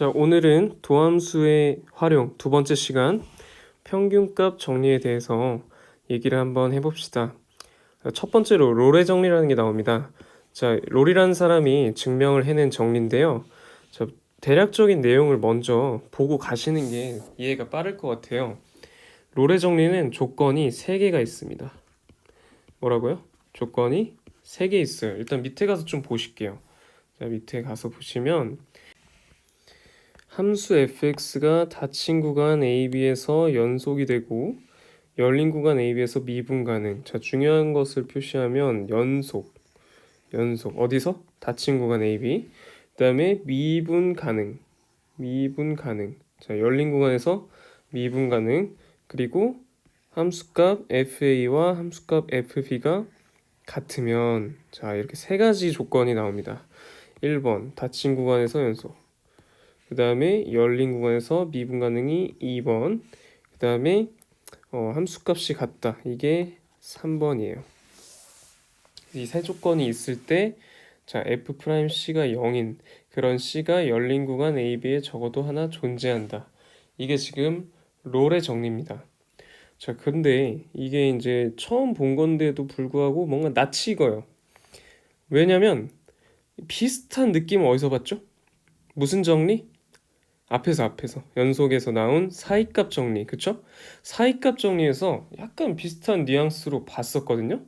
자, 오늘은 도함수의 활용 두 번째 시간 평균값 정리에 대해서 얘기를 한번 해봅시다. 첫 번째로 롤의 정리라는 게 나옵니다. 자, 롤이라는 사람이 증명을 해낸 정리인데요. 자, 대략적인 내용을 먼저 보고 가시는 게 이해가 빠를 것 같아요. 롤의 정리는 조건이 3개가 있습니다. 뭐라고요? 조건이 3개 있어요. 일단 밑에 가서 좀 보실게요. 자, 밑에 가서 보시면 함수 fx가 닫힌 구간 AB에서 연속이 되고 열린 구간 AB에서 미분 가능. 자, 중요한 것을 표시하면 연속 어디서? 닫힌 구간 AB. 그다음에 미분 가능. 자, 열린 구간에서 미분 가능. 그리고 함수값 FA와 함수값 FB가 같으면, 자, 이렇게 3가지 조건이 나옵니다. 1번 닫힌 구간에서 연속, 그 다음에 열린 구간에서 미분 가능이 2번, 그 다음에 함수값이 같다, 이게 3번이에요. 이 세 조건이 있을 때, 자, F'C가 0인 그런 C가 열린 구간 AB에 적어도 하나 존재한다. 이게 지금 롤의 정리입니다. 자, 근데 이게 이제 처음 본 건데도 불구하고 뭔가 낯이 익어요. 왜냐면 비슷한 느낌을 어디서 봤죠? 무슨 정리? 앞에서 연속에서 나온 사이값 정리, 그쵸? 사이값 정리에서 약간 비슷한 뉘앙스로 봤었거든요.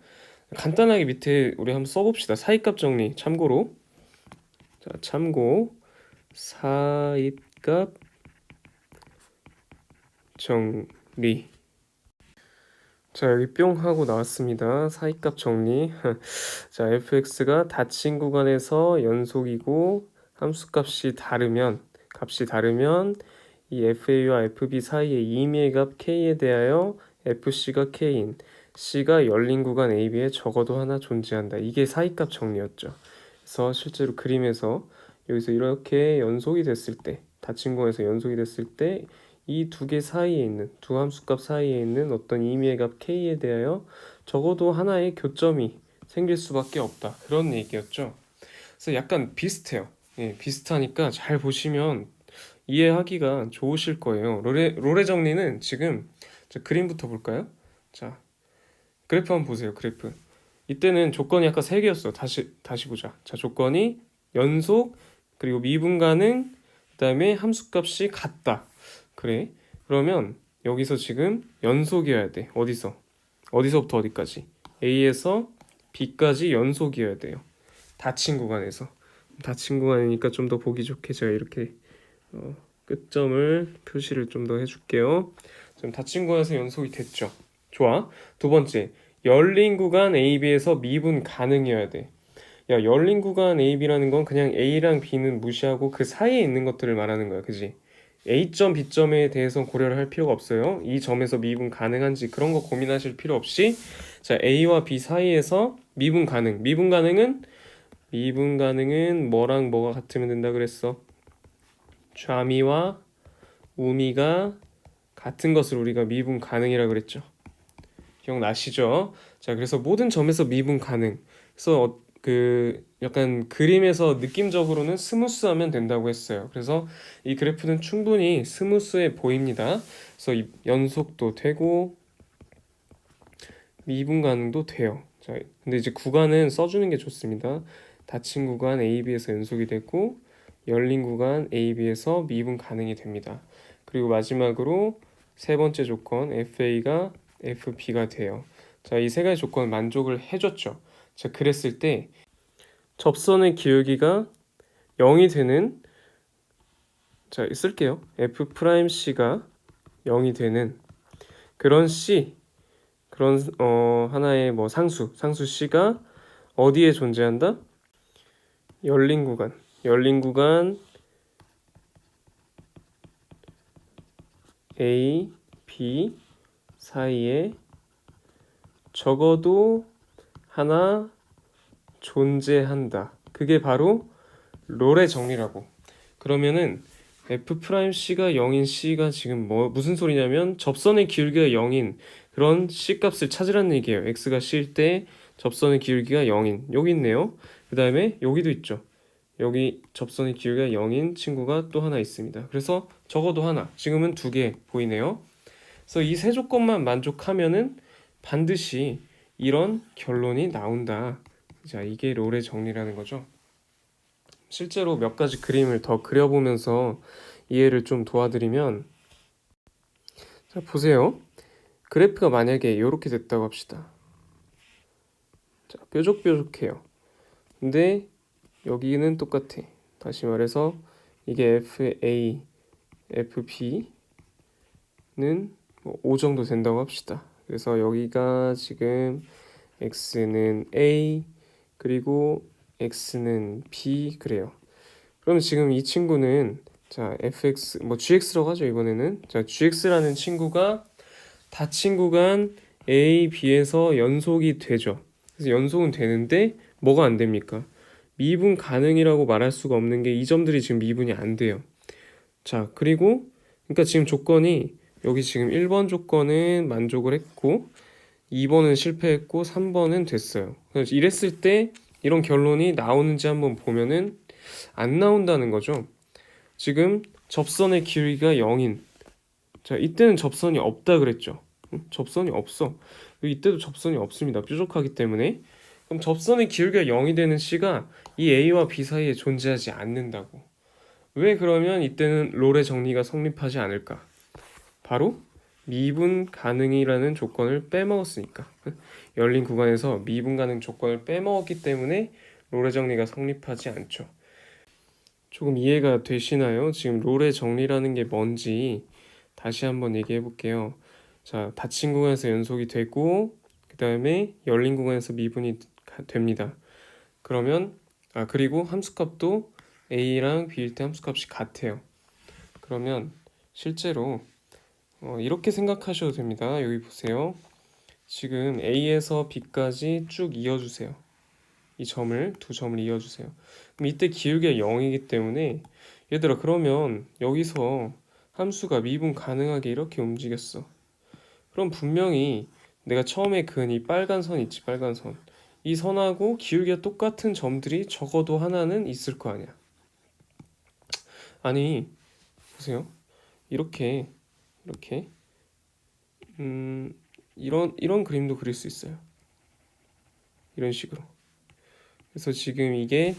간단하게 밑에 우리 한번 써봅시다. 사이값 정리 참고로. 자, 참고 사이값 정리. 자, 여기 뿅 하고 나왔습니다. 사이값 정리. 자, fx가 닫힌 구간에서 연속이고 함수값이 다르면 이 FA와 FB 사이의 임의의 값 K에 대하여 FC가 K인 C가 열린 구간 AB에 적어도 하나 존재한다. 이게 사이값 정리였죠. 그래서 실제로 그림에서 여기서 이렇게 연속이 됐을 때, 닫힌 구간에서 연속이 됐을 때 이 두 개 사이에 있는, 두 함수값 사이에 있는 어떤 임의의 값 K에 대하여 적어도 하나의 교점이 생길 수밖에 없다. 그런 얘기였죠. 그래서 약간 비슷해요. 예, 비슷하니까 잘 보시면 이해하기가 좋으실 거예요. 롤의 정리는 지금, 자, 그림부터 볼까요? 자, 그래프 한번 보세요. 그래프. 이때는 조건이 아까 3개였어. 다시 보자. 자, 조건이 연속, 그리고 미분 가능, 그다음에 함수값이 같다. 그래. 그러면 여기서 지금 연속이어야 돼. 어디서부터 어디까지? A에서 B까지 연속이어야 돼요. 닫힌 구간이니까 좀 더 보기 좋게 제가 이렇게 끝점을 표시를 좀 더 해줄게요. 지금 닫힌 구간에서 연속이 됐죠. 좋아. 두 번째, 열린 구간 AB에서 미분 가능이어야 돼. 야, 열린 구간 AB라는 건 그냥 A랑 B는 무시하고 그 사이에 있는 것들을 말하는 거야. 그지? A점, B점에 대해서 고려를 할 필요가 없어요. 이 점에서 미분 가능한지 그런 거 고민하실 필요 없이, 자, A와 B 사이에서 미분 가능. 미분 가능은 뭐랑 뭐가 같으면 된다 그랬어? 좌미와 우미가 같은 것을 우리가 미분 가능이라고 그랬죠. 기억나시죠? 자, 그래서 모든 점에서 미분 가능. 그래서 약간 그림에서 느낌적으로는 스무스하면 된다고 했어요. 그래서 이 그래프는 충분히 스무스해 보입니다. 그래서 이 연속도 되고 미분 가능도 돼요. 자, 근데 이제 구간은 써주는 게 좋습니다. 닫힌 구간 AB에서 연속이 되고 열린 구간 AB에서 미분 가능이 됩니다. 그리고 마지막으로 세 번째 조건 FA가 FB가 돼요. 자, 이 세 가지 조건 만족을 해줬죠. 자, 그랬을 때 접선의 기울기가 0이 되는, 자, 쓸게요. F'C가 0이 되는 그런 C, 그런 하나의 뭐 상수 C가 어디에 존재한다? 열린 구간 A, B 사이에 적어도 하나 존재한다. 그게 바로 롤의 정리라고. 그러면은 F'C가 0인 C가 지금 무슨 소리냐면 접선의 기울기가 0인 그런 C 값을 찾으라는 얘기예요. X가 C일 때 접선의 기울기가 0인, 여기 있네요. 그 다음에 여기도 있죠. 여기 접선의 기울기가 0인 친구가 또 하나 있습니다. 그래서 적어도 하나, 지금은 두 개 보이네요. 그래서 이 세 조건만 만족하면은 반드시 이런 결론이 나온다. 자, 이게 롤의 정리라는 거죠. 실제로 몇 가지 그림을 더 그려보면서 이해를 좀 도와드리면, 자, 보세요. 그래프가 만약에 이렇게 됐다고 합시다. 자, 뾰족뾰족해요. 근데 여기는 똑같아. 다시 말해서 이게 FA, FB는 뭐 5 정도 된다고 합시다. 그래서 여기가 지금 X는 A, 그리고 X는 B, 그래요. 그럼 지금 이 친구는, 자, FX, 뭐 GX라고 하죠, 이번에는. 자, GX라는 친구가 닫힌 구간 A, B에서 연속이 되죠. 그래서 연속은 되는데 뭐가 안 됩니까? 미분 가능이라고 말할 수가 없는 게 이 점들이 지금 미분이 안 돼요. 자, 그리고 그러니까 지금 조건이 여기 지금 1번 조건은 만족을 했고 2번은 실패했고 3번은 됐어요. 그래서 이랬을 때 이런 결론이 나오는지 한번 보면은 안 나온다는 거죠. 지금 접선의 기울기가 0인. 자, 이때는 접선이 없다 그랬죠. 접선이 없어. 이때도 접선이 없습니다. 뾰족하기 때문에. 그럼 접선의 기울기가 0이 되는 C가 이 A와 B 사이에 존재하지 않는다고. 왜 그러면 이때는 롤의 정리가 성립하지 않을까? 바로 미분 가능이라는 조건을 빼먹었으니까. 열린 구간에서 미분 가능 조건을 빼먹었기 때문에 롤의 정리가 성립하지 않죠. 조금 이해가 되시나요? 지금 롤의 정리라는 게 뭔지 다시 한번 얘기해 볼게요. 자, 닫힌 구간에서 연속이 되고 그 다음에 열린 구간에서 미분이 됩니다. 그러면 그리고 함수값도 A랑 B일 때 함수값이 같아요. 그러면 실제로 이렇게 생각하셔도 됩니다. 여기 보세요. 지금 A에서 B까지 쭉 이어주세요. 이 점을, 두 점을 이어주세요. 그럼 이때 기울기가 0이기 때문에 얘들아, 그러면 여기서 함수가 미분 가능하게 이렇게 움직였어. 그럼 분명히 내가 처음에 그은 이 빨간 선 있지, 빨간 선. 이 선하고 기울기가 똑같은 점들이 적어도 하나는 있을 거 아니야. 아니, 보세요. 이렇게 이런 그림도 그릴 수 있어요. 이런 식으로. 그래서 지금 이게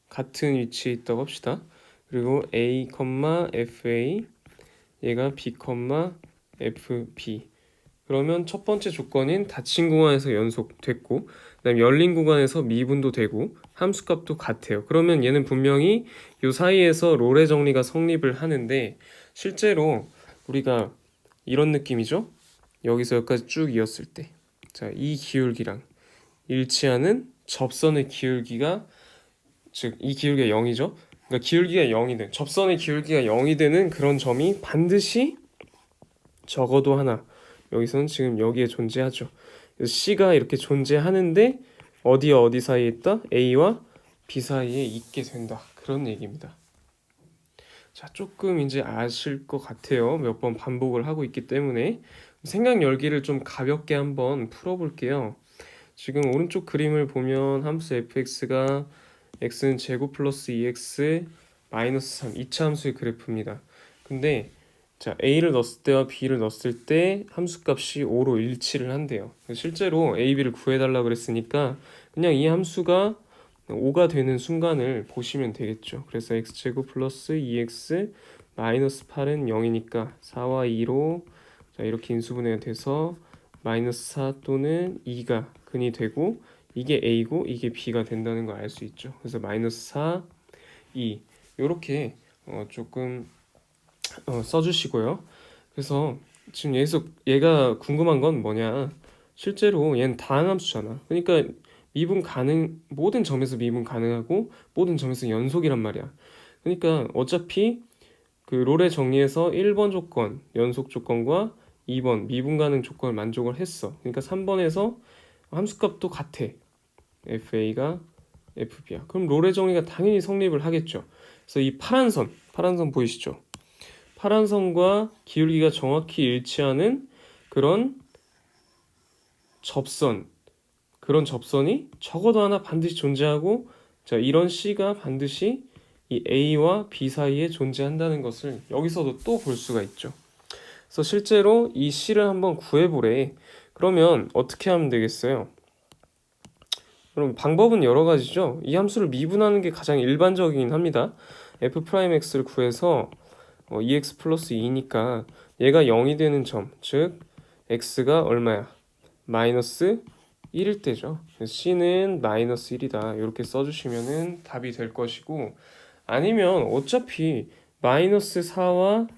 같은 위치에 있다고 합시다. 그리고 A, FA, 얘가 B, FB. 그러면 첫 번째 조건인 닫힌 구간에서 연속됐고, 그다음 열린 구간에서 미분도 되고 함수값도 같아요. 그러면 얘는 분명히 이 사이에서 롤의 정리가 성립을 하는데, 실제로 우리가 이런 느낌이죠. 여기서 여기까지 쭉 이었을 때, 자, 이 기울기랑 일치하는 접선의 기울기가, 즉 이 기울기가 0이죠. 그러니까 기울기가 0이 된, 접선의 기울기가 0이 되는 그런 점이 반드시 적어도 하나, 여기서는 지금 여기에 존재하죠. 그래서 C가 이렇게 존재하는데 어디와 어디 사이에 있다? A와 B 사이에 있게 된다. 그런 얘기입니다. 자, 조금 이제 아실 것 같아요. 몇 번 반복을 하고 있기 때문에. 생각 열기를 좀 가볍게 한번 풀어볼게요. 지금 오른쪽 그림을 보면 함수 fx가 x는 제곱 플러스 2x 마이너스 3, 2차 함수의 그래프입니다. 근데 자, a를 넣었을 때와 b를 넣었을 때 함수값이 5로 일치를 한대요. 실제로 a, b를 구해달라고 그랬으니까 그냥 이 함수가 5가 되는 순간을 보시면 되겠죠. 그래서 x제곱 플러스 2x 마이너스 8은 0이니까 4와 2로 자, 이렇게 인수분해가 돼서 마이너스 4 또는 2가 근이 되고, 이게 a고 이게 b가 된다는 걸 알 수 있죠. 그래서 마이너스 4, 2 이렇게 조금 써주시고요. 그래서 지금 여기서 얘가 궁금한 건 뭐냐, 실제로 얘는 다항함수잖아. 그러니까 미분 가능, 모든 점에서 미분 가능하고 모든 점에서 연속이란 말이야. 그러니까 어차피 그 롤의 정리에서 1번 조건 연속 조건과 2번 미분 가능 조건을 만족을 했어. 그러니까 3번에서 함수값도 같아. FA가 FB야. 그럼 롤의 정리가 당연히 성립을 하겠죠. 그래서 이 파란 선 보이시죠? 파란 선과 기울기가 정확히 일치하는 그런 접선, 그런 접선이 적어도 하나 반드시 존재하고 자, 이런 C가 반드시 이 A와 B 사이에 존재한다는 것을 여기서도 또 볼 수가 있죠. 그래서 실제로 이 C를 한번 구해보래. 그러면 어떻게 하면 되겠어요? 그럼 방법은 여러 가지죠. 이 함수를 미분하는 게 가장 일반적이긴 합니다. f'x를 구해서 2x 플러스 2니까 얘가 0이 되는 점, 즉 x가 얼마야? 마이너스 1일 때죠. c는 마이너스 1이다. 이렇게 써주시면은 답이 될 것이고, 아니면 어차피 마이너스 4와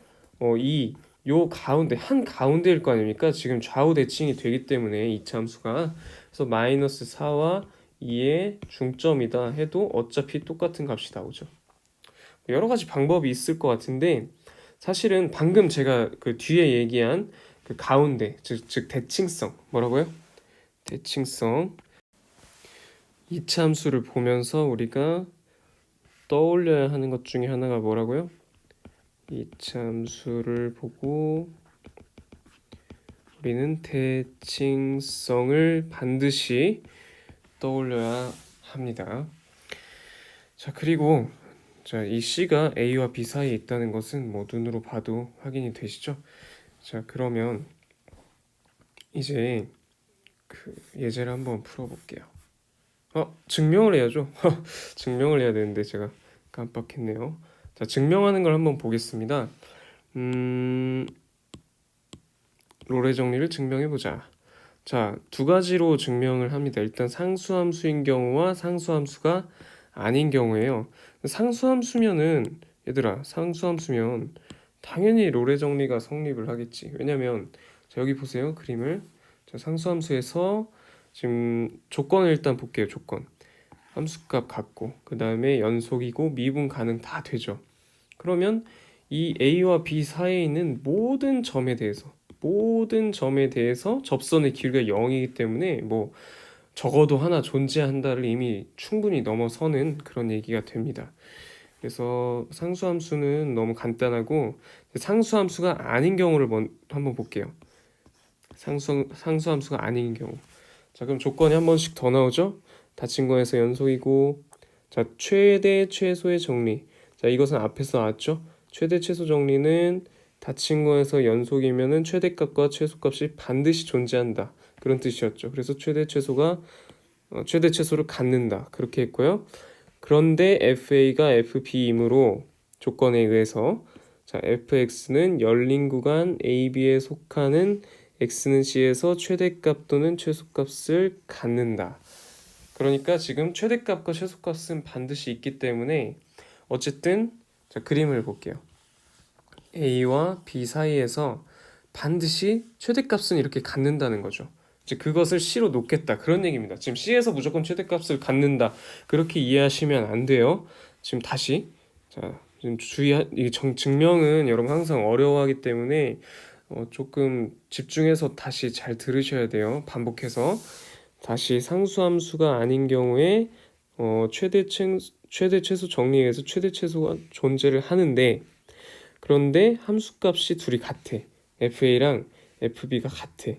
2, 요 가운데 한 가운데일 거 아닙니까? 지금 좌우 대칭이 되기 때문에 이차 함수가, 그래서 마이너스 4와 2의 중점이다 해도 어차피 똑같은 값이 나오죠. 여러 가지 방법이 있을 것 같은데, 사실은 방금 제가 그 뒤에 얘기한 그 가운데, 즉 대칭성, 뭐라고요? 대칭성 이차함수를 보면서 우리가 떠올려야 하는 것 중에 하나가 뭐라고요? 이차함수를 보고 우리는 대칭성을 반드시 떠올려야 합니다. 자, 그리고 자, 이 C가 A와 B 사이에 있다는 것은 뭐 눈으로 봐도 확인이 되시죠? 자, 그러면 이제 그 예제를 한번 풀어볼게요. 증명을 해야죠. 증명을 해야 되는데 제가 깜빡했네요. 자, 증명하는 걸 한번 보겠습니다. 롤의 정리를 증명해보자. 자, 두 가지로 증명을 합니다. 일단 상수함수인 경우와 상수함수가 아닌 경우에요. 상수함수면은 얘들아, 상수함수면 당연히 롤의 정리가 성립을 하겠지. 왜냐면 자, 여기 보세요. 그림을. 자, 상수함수에서 지금 조건을 일단 볼게요. 조건. 함수값 같고 그 다음에 연속이고 미분 가능 다 되죠. 그러면 이 A와 B 사이에 있는 모든 점에 대해서 접선의 길이가 0이기 때문에 뭐 적어도 하나 존재한다를 이미 충분히 넘어서는 그런 얘기가 됩니다. 그래서 상수함수는 너무 간단하고, 상수함수가 아닌 경우를 한번 볼게요. 상수함수가 아닌 경우. 자, 그럼 조건이 한 번씩 더 나오죠? 닫힌 거에서 연속이고, 자, 최대 최소의 정리. 자, 이것은 앞에서 나왔죠? 최대 최소 정리는 닫힌 거에서 연속이면은 최대값과 최소값이 반드시 존재한다. 그런 뜻이었죠. 그래서 최대 최소를 갖는다. 그렇게 했고요. 그런데 FA가 FB이므로 조건에 의해서 자, FX는 열린 구간 AB에 속하는 X는 C에서 최대값 또는 최소값을 갖는다. 그러니까 지금 최대값과 최소값은 반드시 있기 때문에 어쨌든 자, 그림을 볼게요. A와 B 사이에서 반드시 최대값은 이렇게 갖는다는 거죠. 이제 그것을 C로 놓겠다 그런 얘기입니다. 지금 C에서 무조건 최대값을 갖는다 그렇게 이해하시면 안 돼요. 지금 다시 자, 지금 이 증명은 여러분 항상 어려워하기 때문에 조금 집중해서 다시 잘 들으셔야 돼요. 반복해서 다시 상수함수가 아닌 경우에 최대 최소 정리해서 최대 최소가 존재를 하는데, 그런데 함수값이 둘이 같아. FA랑 FB가 같아.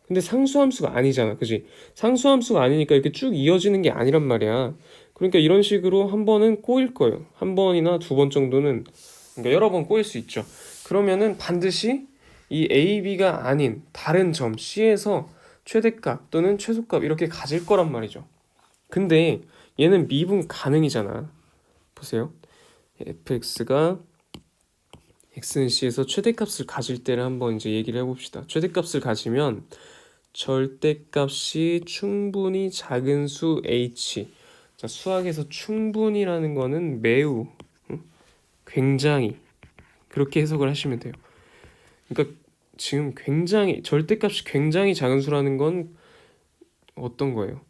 근데 상수함수가 아니잖아. 그지? 상수함수가 아니니까 이렇게 쭉 이어지는 게 아니란 말이야. 그러니까 이런 식으로 한 번은 꼬일 거예요. 한 번이나 두 번 정도는, 그러니까 여러 번 꼬일 수 있죠. 그러면은 반드시 이 A, B가 아닌 다른 점 C에서 최대값 또는 최소값 이렇게 가질 거란 말이죠. 근데 얘는 미분 가능이잖아. 보세요. fx가 x는 c에서 최대값을 가질 때를 한번 이제 얘기를 해봅시다. 최대값을 가지면 절대값이 충분히 작은 수 h. 자, 수학에서 충분히라는 거는 매우, 굉장히 그렇게 해석을 하시면 돼요. 그러니까 지금 굉장히 절대값이 굉장히 작은 수라는 건 어떤 거예요?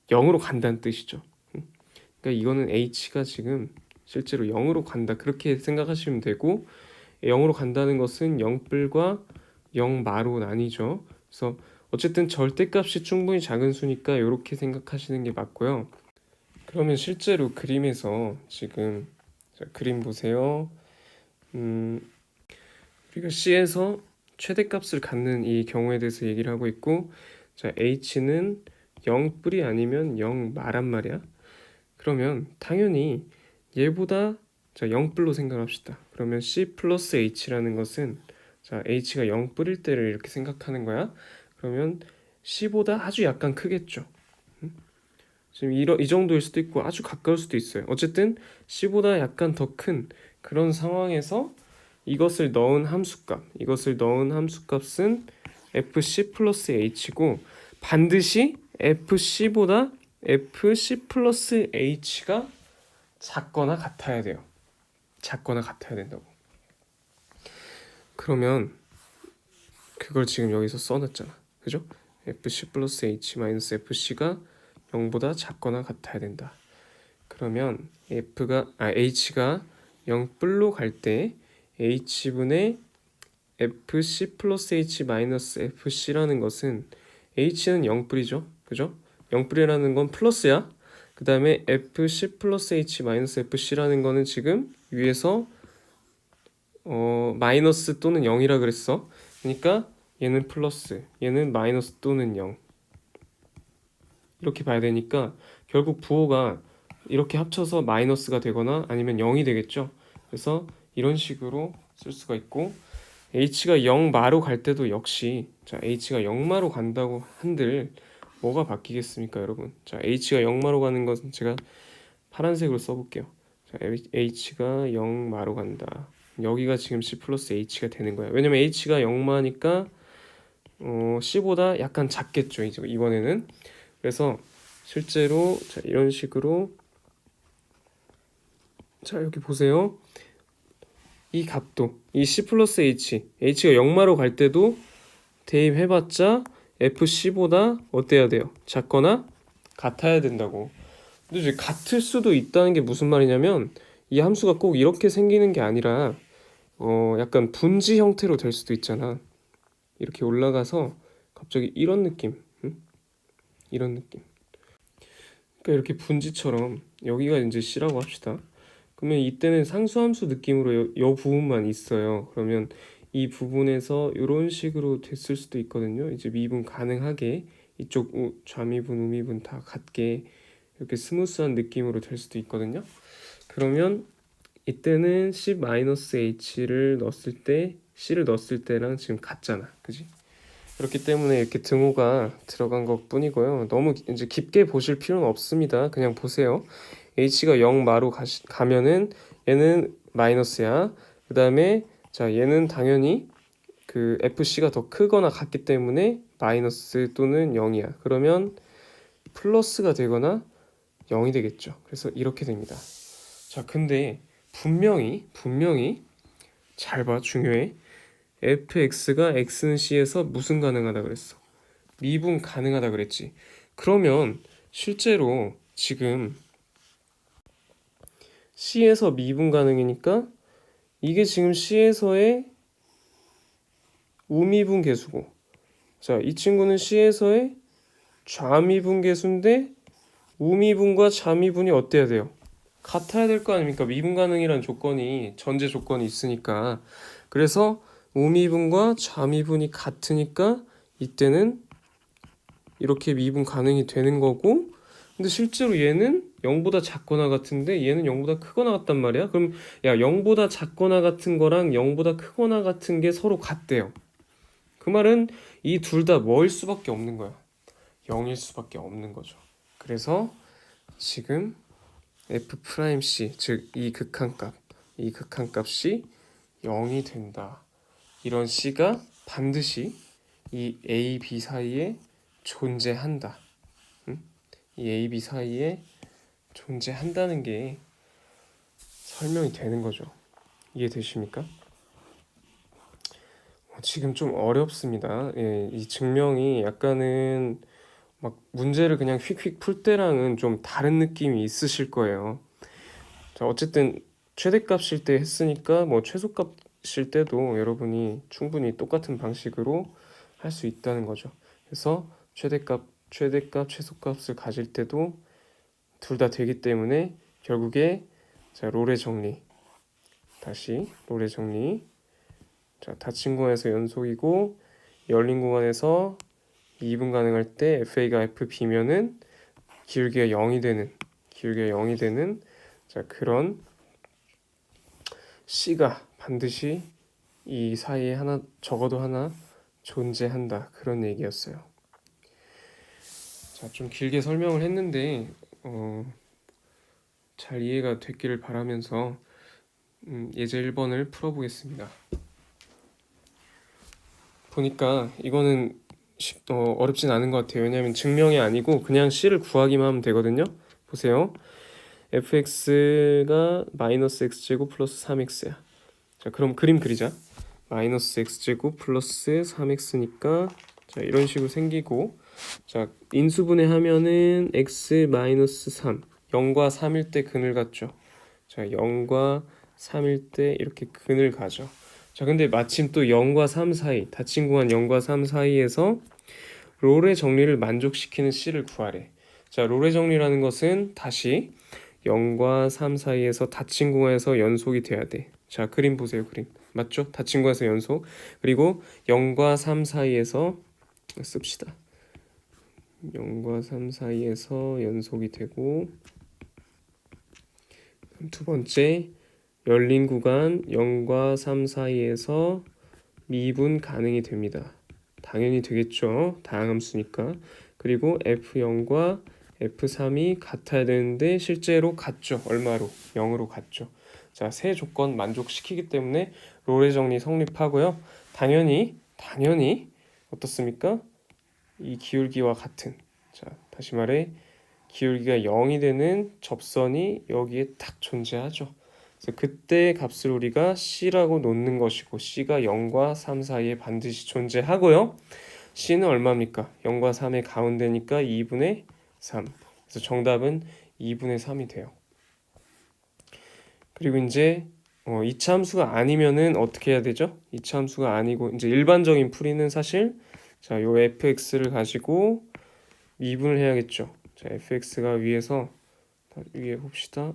0으로 간다는 뜻이죠. 그러니까 이거는 h가 지금 실제로 0으로 간다 그렇게 생각하시면 되고, 0으로 간다는 것은 0뿔과 0마로 나뉘죠. 그래서 어쨌든 절대값이 충분히 작은 수니까 이렇게 생각하시는 게 맞고요. 그러면 실제로 그림에서 지금 자, 그림 보세요. 우리가 C에서 최대값을 갖는 이 경우에 대해서 얘기를 하고 있고, 자, H는 0뿔이 아니면 0마란 말이야. 그러면 당연히 얘보다 자 0불로 생각합시다. 그러면 C 플러스 H라는 것은 자 H가 0불일 때를 이렇게 생각하는 거야. 그러면 C보다 아주 약간 크겠죠. 지금 이 정도일 수도 있고 아주 가까울 수도 있어요. 어쨌든 C보다 약간 더 큰 그런 상황에서 이것을 넣은 함수값은 FC 플러스 H고 반드시 FC보다 FC 플러스 H가 작거나 같아야 돼요. 작거나 같아야 된다고. 그러면 그걸 지금 여기서 써놨잖아. 그죠? FC 플러스 H 마이너스 FC가 0보다 작거나 같아야 된다. 그러면 H가 0불로 갈 때 H분의 FC 플러스 H 마이너스 FC라는 것은 H는 0불이죠. 그죠? 0불이라는 건 플러스야. 그 다음에 FC 플러스 H 마이너스 FC라는 거는 지금 위에서 마이너스 또는 0이라 그랬어. 그러니까 얘는 플러스, 얘는 마이너스 또는 0 이렇게 봐야 되니까 결국 부호가 이렇게 합쳐서 마이너스가 되거나 아니면 0이 되겠죠. 그래서 이런 식으로 쓸 수가 있고 H가 0마로 갈 때도 역시 자 H가 0마로 간다고 한들 뭐가 바뀌겠습니까 여러분? 자 H가 0마로 가는 것은 제가 파란색으로 써볼게요. 자 H가 0마로 간다. 여기가 지금 C 플러스 H가 되는 거야. 왜냐면 H가 0마니까 C보다 약간 작겠죠 이번에는. 그래서 실제로 자 이런 식으로 자 여기 보세요. 이 값도 이 C 플러스 H가 0마로 갈 때도 대입해봤자 FC보다 어때야 돼요? 작거나 같아야 된다고. 근데 이제 같을 수도 있다는 게 무슨 말이냐면 이 함수가 꼭 이렇게 생기는 게 아니라 약간 분지 형태로 될 수도 있잖아. 이렇게 올라가서 갑자기 이런 느낌, 응? 이런 느낌. 그러니까 이렇게 분지처럼 여기가 이제 C라고 합시다. 그러면 이때는 상수함수 느낌으로 요 부분만 있어요. 그러면 이 부분에서 이런 식으로 됐을 수도 있거든요. 이제 미분 가능하게 이쪽 좌미분 우미분 다 같게 이렇게 스무스한 느낌으로 될 수도 있거든요. 그러면 이때는 C-H를 넣었을 때 C를 넣었을 때랑 지금 같잖아. 그지? 그렇기 때문에 이렇게 등호가 들어간 것 뿐이고요. 너무 이제 깊게 보실 필요는 없습니다. 그냥 보세요. H가 0마로 가면은 얘는 마이너스야. 그 다음에 자 얘는 당연히 그 FC가 더 크거나 같기 때문에 마이너스 또는 0이야. 그러면 플러스가 되거나 0이 되겠죠. 그래서 이렇게 됩니다. 자 근데 분명히 잘 봐. 중요해. fx가 x는 c에서 무슨 가능하다 그랬어? 미분 가능하다 그랬지. 그러면 실제로 지금 c에서 미분 가능이니까 이게 지금 c에서의 우미분 계수고 자, 이 친구는 c에서의 좌미분 계수인데 우미분과 좌미분이 어때야 돼요? 같아야 될 거 아닙니까? 미분 가능이란 조건이 전제 조건이 있으니까. 그래서 우미분과 좌미분이 같으니까 이때는 이렇게 미분 가능이 되는 거고 근데 실제로 얘는 0보다 작거나 같은데 얘는 0보다 크거나 같단 말이야. 그럼 야 0보다 작거나 같은 거랑 0보다 크거나 같은 게 서로 같대요. 그 말은 이 둘 다 뭐일 수밖에 없는 거야. 0일 수밖에 없는 거죠. 그래서 지금 f'c 즉 이 극한값이 0이 된다. 이런 c가 반드시 이 a, b 사이에 존재한다. 이 a, b 사이에 존재한다는 게 설명이 되는 거죠. 이해되십니까? 지금 좀 어렵습니다. 예, 이 증명이 약간은 막 문제를 그냥 휙휙 풀 때랑은 좀 다른 느낌이 있으실 거예요. 자, 어쨌든 최대값일 때 했으니까 뭐 최소값일 때도 여러분이 충분히 똑같은 방식으로 할 수 있다는 거죠. 그래서 최대값, 최소값을 가질 때도 둘 다 되기 때문에 결국에 자, 롤의 정리. 다시 롤의 정리. 자, 닫힌 공간에서 연속이고 열린 공간에서 미분 가능할 때 FA가 FB면은 기울기가 0이 되는 기울기가 0이 되는 자 그런 C가 반드시 이 사이에 하나 적어도 하나 존재한다 그런 얘기였어요. 자, 좀 길게 설명을 했는데 잘 이해가 됐기를 바라면서 예제 1번을 풀어보겠습니다. 보니까 이거는 어렵진 않은 것 같아요. 왜냐하면 증명이 아니고 그냥 C를 구하기만 하면 되거든요. 보세요. fx가 마이너스 x제곱 플러스 3x야. 자, 그럼 그림 그리자. 마이너스 x제곱 플러스 3x니까 자, 이런 식으로 생기고 자, 인수분해 하면은 x 마이너스 3 0과 3일 때 근을 갖죠. 자, 0과 3일 때 이렇게 근을 가죠. 자, 근데 마침 또 0과 3 사이, 닫힌 구간 0과 3 사이에서 롤의 정리를 만족시키는 C를 구하래. 자, 롤의 정리라는 것은 다시 0과 3 사이에서 닫힌 구간에서 연속이 돼야 돼. 자, 그림 보세요, 그림. 맞죠? 닫힌 구간에서 연속. 그리고 0과 3 사이에서 씁시다. 0과 3 사이에서 연속이 되고 두 번째 열린 구간 0과 3 사이에서 미분 가능이 됩니다. 당연히 되겠죠. 다항함수니까. 그리고 F0과 F3이 같아야 되는데 실제로 같죠. 얼마로? 0으로 같죠. 자, 세 조건 만족시키기 때문에 롤의 정리 성립하고요. 당연히 어떻습니까? 이 기울기와 같은 자, 다시 말해 기울기가 0이 되는 접선이 여기에 딱 존재하죠. 그래서 그때 값을 우리가 C라고 놓는 것이고 C가 0과 3 사이에 반드시 존재하고요. C는 얼마입니까? 0과 3의 가운데니까 2분의 3. 그래서 정답은 2분의 3이 돼요. 그리고 이제 이차 함수가 아니면은 어떻게 해야 되죠? 이차 함수가 아니고 이제 일반적인 풀이는 사실 자, 요 fx를 가지고 미분을 해야겠죠. 자, fx가 위에서 위에 봅시다.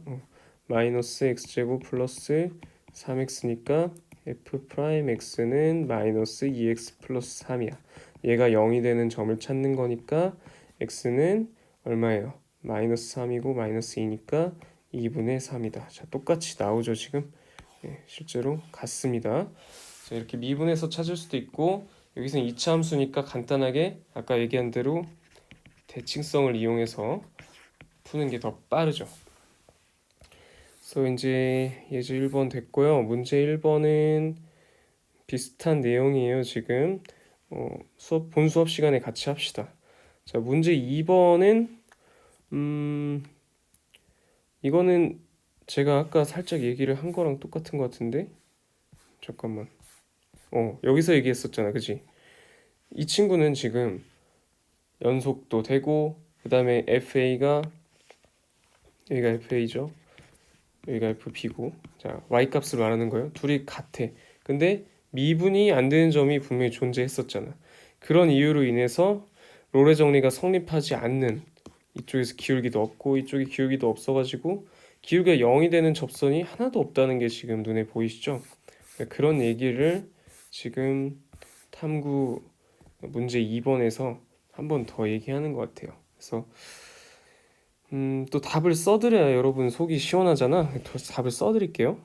마이너스 x제곱 플러스 3x니까 f 프라임 x는 마이너스 2x 플러스 3이야. 얘가 0이 되는 점을 찾는 거니까 x는 얼마예요? 마이너스 3이고 마이너스 2니까 2분의 3이다. 자, 똑같이 나오죠 지금? 네, 실제로 같습니다. 자, 이렇게 미분해서 찾을 수도 있고 여기서는 2차 함수니까 간단하게 아까 얘기한 대로 대칭성을 이용해서 푸는 게 더 빠르죠. 그래서 이제 예제 1번 됐고요. 문제 1번은 비슷한 내용이에요. 지금 본 수업 시간에 같이 합시다. 자, 문제 2번은 이거는 제가 아까 살짝 얘기를 한 거랑 똑같은 것 같은데 잠깐만. 여기서 얘기했었잖아, 그지? 이 친구는 지금 연속도 되고 그 다음에 FA가 여기가 FA죠. 여기가 FB고 자 Y값을 말하는 거예요. 둘이 같아. 근데 미분이 안 되는 점이 분명히 존재했었잖아. 그런 이유로 인해서 롤의 정리가 성립하지 않는 이쪽에서 기울기도 없고 이쪽에 기울기도 없어가지고 기울기가 0이 되는 접선이 하나도 없다는 게 지금 눈에 보이시죠? 그런 얘기를 지금 탐구 문제 2번에서 한 번 더 얘기하는 것 같아요. 그래서 또 답을 써드려야 여러분 속이 시원하잖아. 답을 써드릴게요.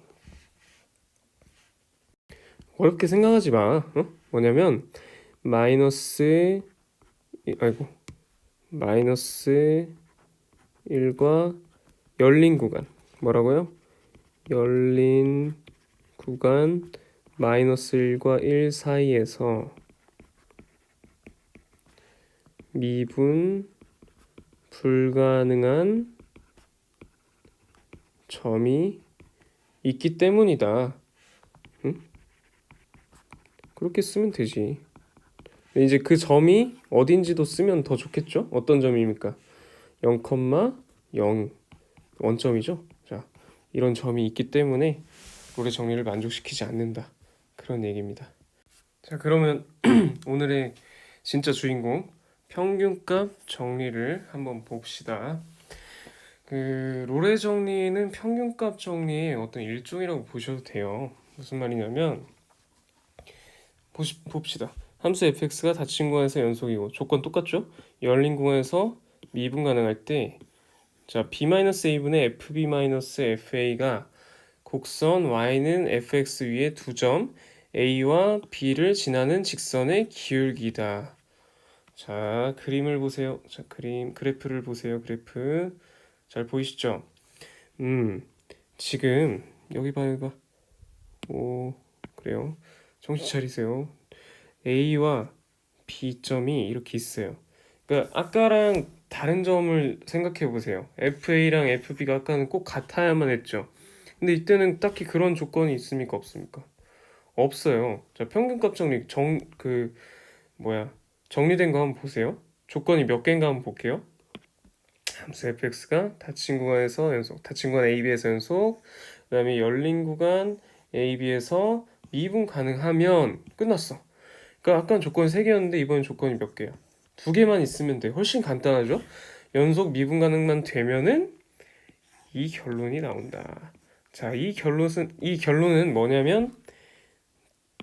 어렵게 생각하지 마. 뭐냐면 마이너스 1과 열린 구간 뭐라고요? 열린 구간 마이너스 1과 1 사이에서 미분 불가능한 점이 있기 때문이다. 응? 그렇게 쓰면 되지. 이제 그 점이 어딘지도 쓰면 더 좋겠죠? 어떤 점입니까? 0,0 원점이죠. 자, 이런 점이 있기 때문에 롤의 정리를 만족시키지 않는다. 그런 얘기입니다. 자, 그러면 오늘의 진짜 주인공 평균값 정리를 한번 봅시다. 그 롤의 정리는 평균값 정리의 어떤 일종이라고 보셔도 돼요. 무슨 말이냐면 봅시다. 함수 fx가 닫힌 구간에서 연속이고 조건 똑같죠? 열린 구간에서 미분 가능할 때 자, b-a분의 fb-fa가 곡선 y는 fx 위에 2점 a와 b를 지나는 직선의 기울기다. 자, 그림을 보세요. 자, 그래프를 보세요. 그래프 잘 보이시죠? 지금 여기 봐요, 여기 봐. 오, 그래요. 정신 차리세요. A와 B점이 이렇게 있어요. 그러니까 아까랑 다른 점을 생각해 보세요. FA랑 FB가 아까는 꼭 같아야만 했죠. 근데 이때는 딱히 그런 조건이 있습니까? 없습니까? 없어요. 자, 평균값 정리 정리된 거 한번 보세요. 조건이 몇 개인가 한번 볼게요. 함수 fx가 닫힌 구간에서 연속, 닫힌 구간 AB에서 연속, 그다음에 열린 구간 AB에서 미분 가능하면 끝났어. 그러니까 아까는 조건이 3개였는데 이번엔 조건이 몇 개야? 2개만 있으면 돼. 훨씬 간단하죠? 연속 미분 가능만 되면은 이 결론이 나온다. 자, 이 결론은 뭐냐면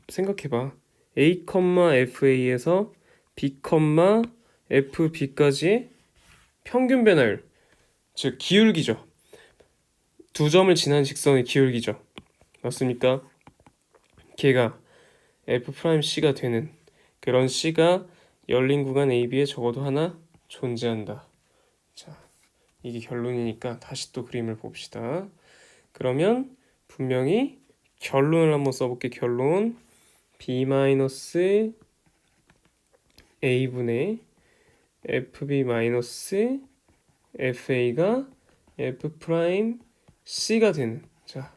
생각해봐. A, FA에서 B, FB까지 평균 변화율, 즉 기울기죠. 2점을 지난 직선의 기울기죠. 맞습니까? 걔가 F'C가 되는 그런 C가 열린 구간 AB에 적어도 하나 존재한다. 자, 이게 결론이니까 다시 또 그림을 봅시다. 그러면 분명히 결론을 한번 써볼게. 결론 B-A분의 FB-FA가 F'C가 되는, 자,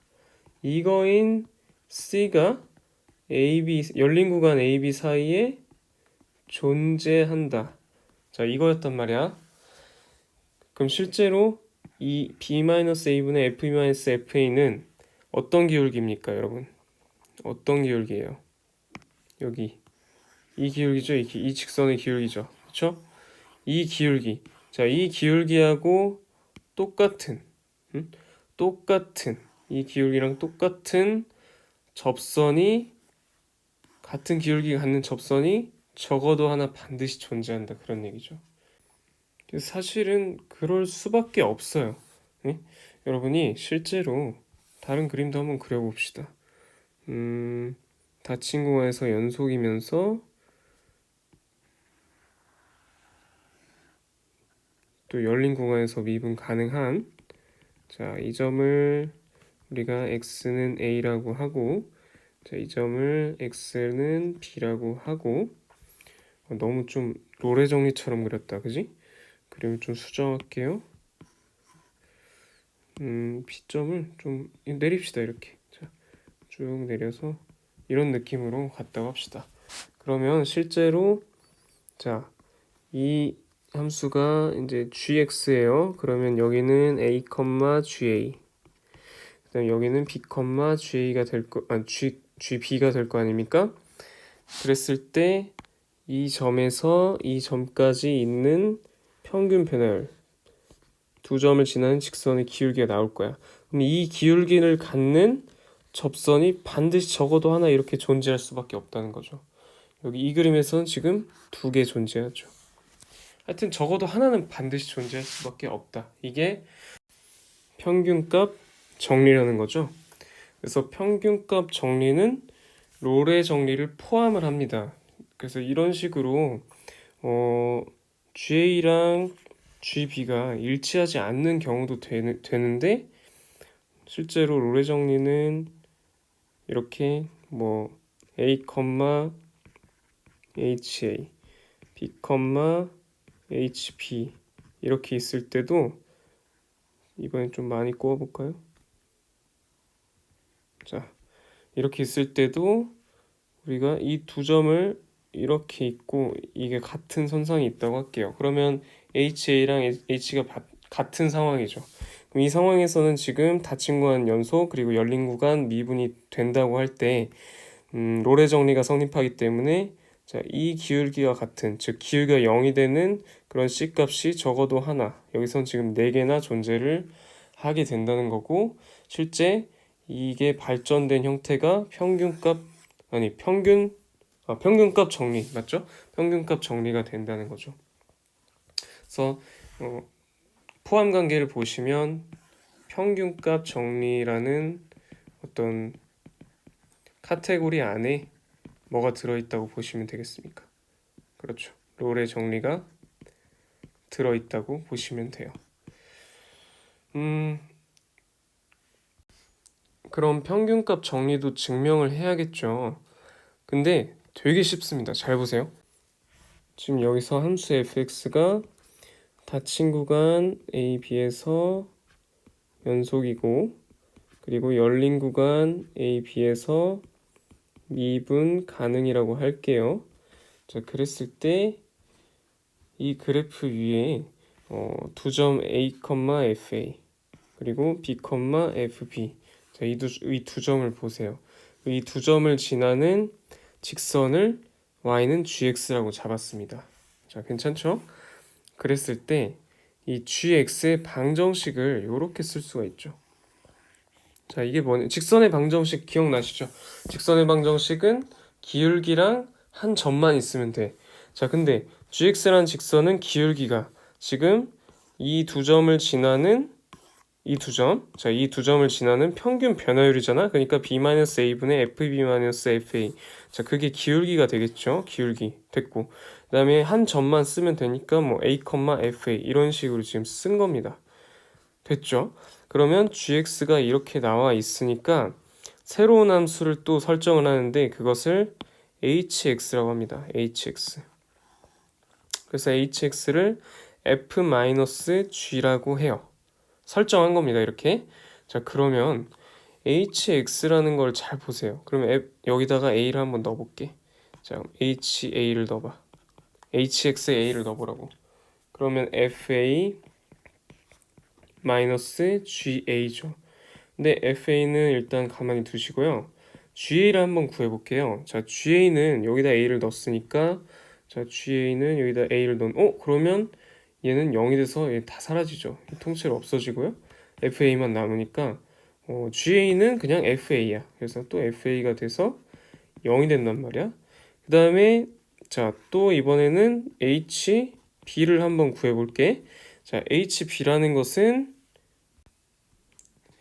이거인 C가 열린 구간 AB 사이에 존재한다. 자, 이거였단 말이야. 그럼 실제로 이 B-A분의 F-FA는 어떤 기울기입니까, 여러분? 어떤 기울기예요? 여기 이 기울기죠. 이 직선의 기울기죠. 그렇죠? 이 기울기. 자, 이 기울기하고 똑같은 이 기울기랑 똑같은 접선이, 같은 기울기가 갖는 접선이 적어도 하나 반드시 존재한다, 그런 얘기죠. 사실은 그럴 수밖에 없어요. 네? 여러분이 실제로 다른 그림도 한번 그려봅시다. 닫힌 구간에서 연속이면서 또 열린 구간에서 미분 가능한, 자, 이 점을 우리가 x는 a라고 하고, 자, 이 점을 x는 b라고 하고, 너무 좀 로레 정리처럼 그렸다, 그지? 그림을 좀 수정할게요. B점을 좀 내립시다, 이렇게. 자, 쭉 내려서 이런 느낌으로 갔다고 합시다. 그러면 실제로, 자, 이 함수가 이제 gx예요. 그러면 여기는 a, ga. 그다음 여기는 b, ga가 gb가 될 거 아닙니까? 그랬을 때 이 점에서 이 점까지 있는 평균 변화율, 2점을 지나는 직선의 기울기가 나올 거야. 그럼 이 기울기를 갖는 접선이 반드시 적어도 하나 이렇게 존재할 수밖에 없다는 거죠. 여기 이 그림에서는 지금 2개 존재하죠. 하여튼 적어도 하나는 반드시 존재할 수밖에 없다. 이게 평균값 정리라는 거죠. 그래서 평균값 정리는 롤의 정리를 포함을 합니다. 그래서 이런 식으로 GA랑 GB가 일치하지 않는 경우도 되는데, 실제로 롤의 정리는 이렇게 뭐 A, HA, B, HB 이렇게 있을 때도, 이번엔 좀 많이 꼽아볼까요? 자, 이렇게 있을 때도 우리가 이 2점을 이렇게 있고 이게 같은 선상이 있다고 할게요. 그러면 HA랑 H가 같은 상황이죠. 그럼 이 상황에서는 지금 닫힌 구간 연속 그리고 열린 구간 미분이 된다고 할 때 롤의 정리가 성립하기 때문에, 자, 이 기울기와 같은, 즉 기울기가 0이 되는 그런 C값이 적어도 하나, 여기선 지금 4개나 존재를 하게 된다는 거고, 실제 이게 발전된 형태가 평균값 정리, 맞죠? 평균값 정리가 된다는 거죠. 그래서 포함 관계를 보시면 평균값 정리라는 어떤 카테고리 안에 뭐가 들어있다고 보시면 되겠습니까? 그렇죠. 롤의 정리가 들어있다고 보시면 돼요. 그럼 평균값 정리도 증명을 해야겠죠. 근데 되게 쉽습니다. 잘 보세요. 지금 여기서 함수 fx가 닫힌 구간 a, b에서 연속이고, 그리고 열린 구간 a, b에서 미분 가능이라고 할게요. 자, 그랬을 때 이 그래프 위에 두 점 a, fa 그리고 b, fb, 자, 이 두 점을 보세요. 이 두 점을 지나는 직선을 y는 gx라고 잡았습니다. 자, 괜찮죠? 그랬을 때 이 gx의 방정식을 이렇게 쓸 수가 있죠. 자, 이게 뭐냐? 직선의 방정식 기억나시죠? 직선의 방정식은 기울기랑 한 점만 있으면 돼. 자, 근데 gx라는 직선은 기울기가 지금 이 두 점을 지나는 이 두 점, 자, 이 두 점을 지나는 평균 변화율이잖아. 그러니까 b-a분의 fb-fa. 자, 그게 기울기가 되겠죠. 기울기 됐고, 그다음에 한 점만 쓰면 되니까 뭐 a, fa 이런 식으로 지금 쓴 겁니다. 됐죠? 그러면 gx가 이렇게 나와 있으니까 새로운 함수를 또 설정을 하는데 그것을 hx라고 합니다. hx. 그래서 hx를 f-g라고 해요. 설정한 겁니다. 이렇게. 자, 그러면 hx라는 걸 잘 보세요. 그러면 여기다가 a를 한번 넣어볼게. 자, ha를 넣어봐. hx에 a를 넣어보라고. 그러면 fa 마이너스 ga죠. 근데 fa는 일단 가만히 두시고요. ga를 한번 구해볼게요. 자, ga는 여기다 a를 넣었으니까, 자, ga는 여기다 a를 그러면 얘는 0이 돼서 얘 다 사라지죠. 통째로 없어지고요. fa만 남으니까 ga는 그냥 fa야. 그래서 또 fa가 돼서 0이 된단 말이야. 그 다음에 자, 또 이번에는 hb를 한번 구해볼게. 자, hb라는 것은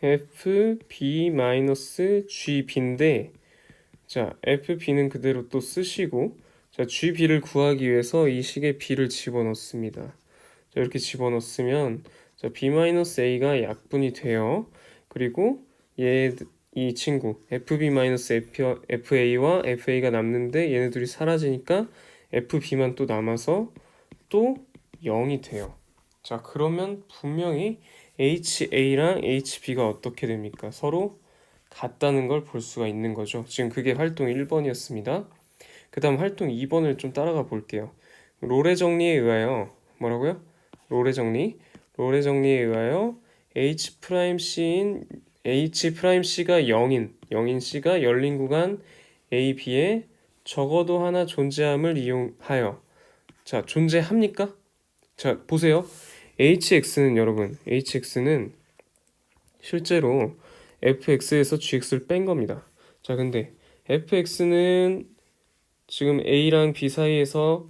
fb-gb인데, 자, fb는 그대로 또 쓰시고, 자, gb를 구하기 위해서 이 식에 b를 집어넣습니다. 자, 이렇게 집어넣으면 자, b-a가 약분이 돼요. 그리고 이 친구 fb-fa와 fa가 남는데 얘네들이 사라지니까 fb만 또 남아서 또 0이 돼요. 자, 그러면 분명히 HA랑 HB가 어떻게 됩니까? 서로 같다는 걸 볼 수가 있는 거죠. 지금 그게 활동 1번이었습니다. 그 다음 활동 2번을 좀 따라가 볼게요. 롤의 정리에 의하여 뭐라고요? 롤의 정리에 의하여 H'C가 0인 C가 열린 구간 A, B에 적어도 하나 존재함을 이용하여, 자, 존재합니까? 자, 보세요. HX는 실제로 fx에서 gx를 뺀 겁니다. 자, 근데 fx는 지금 a랑 b 사이에서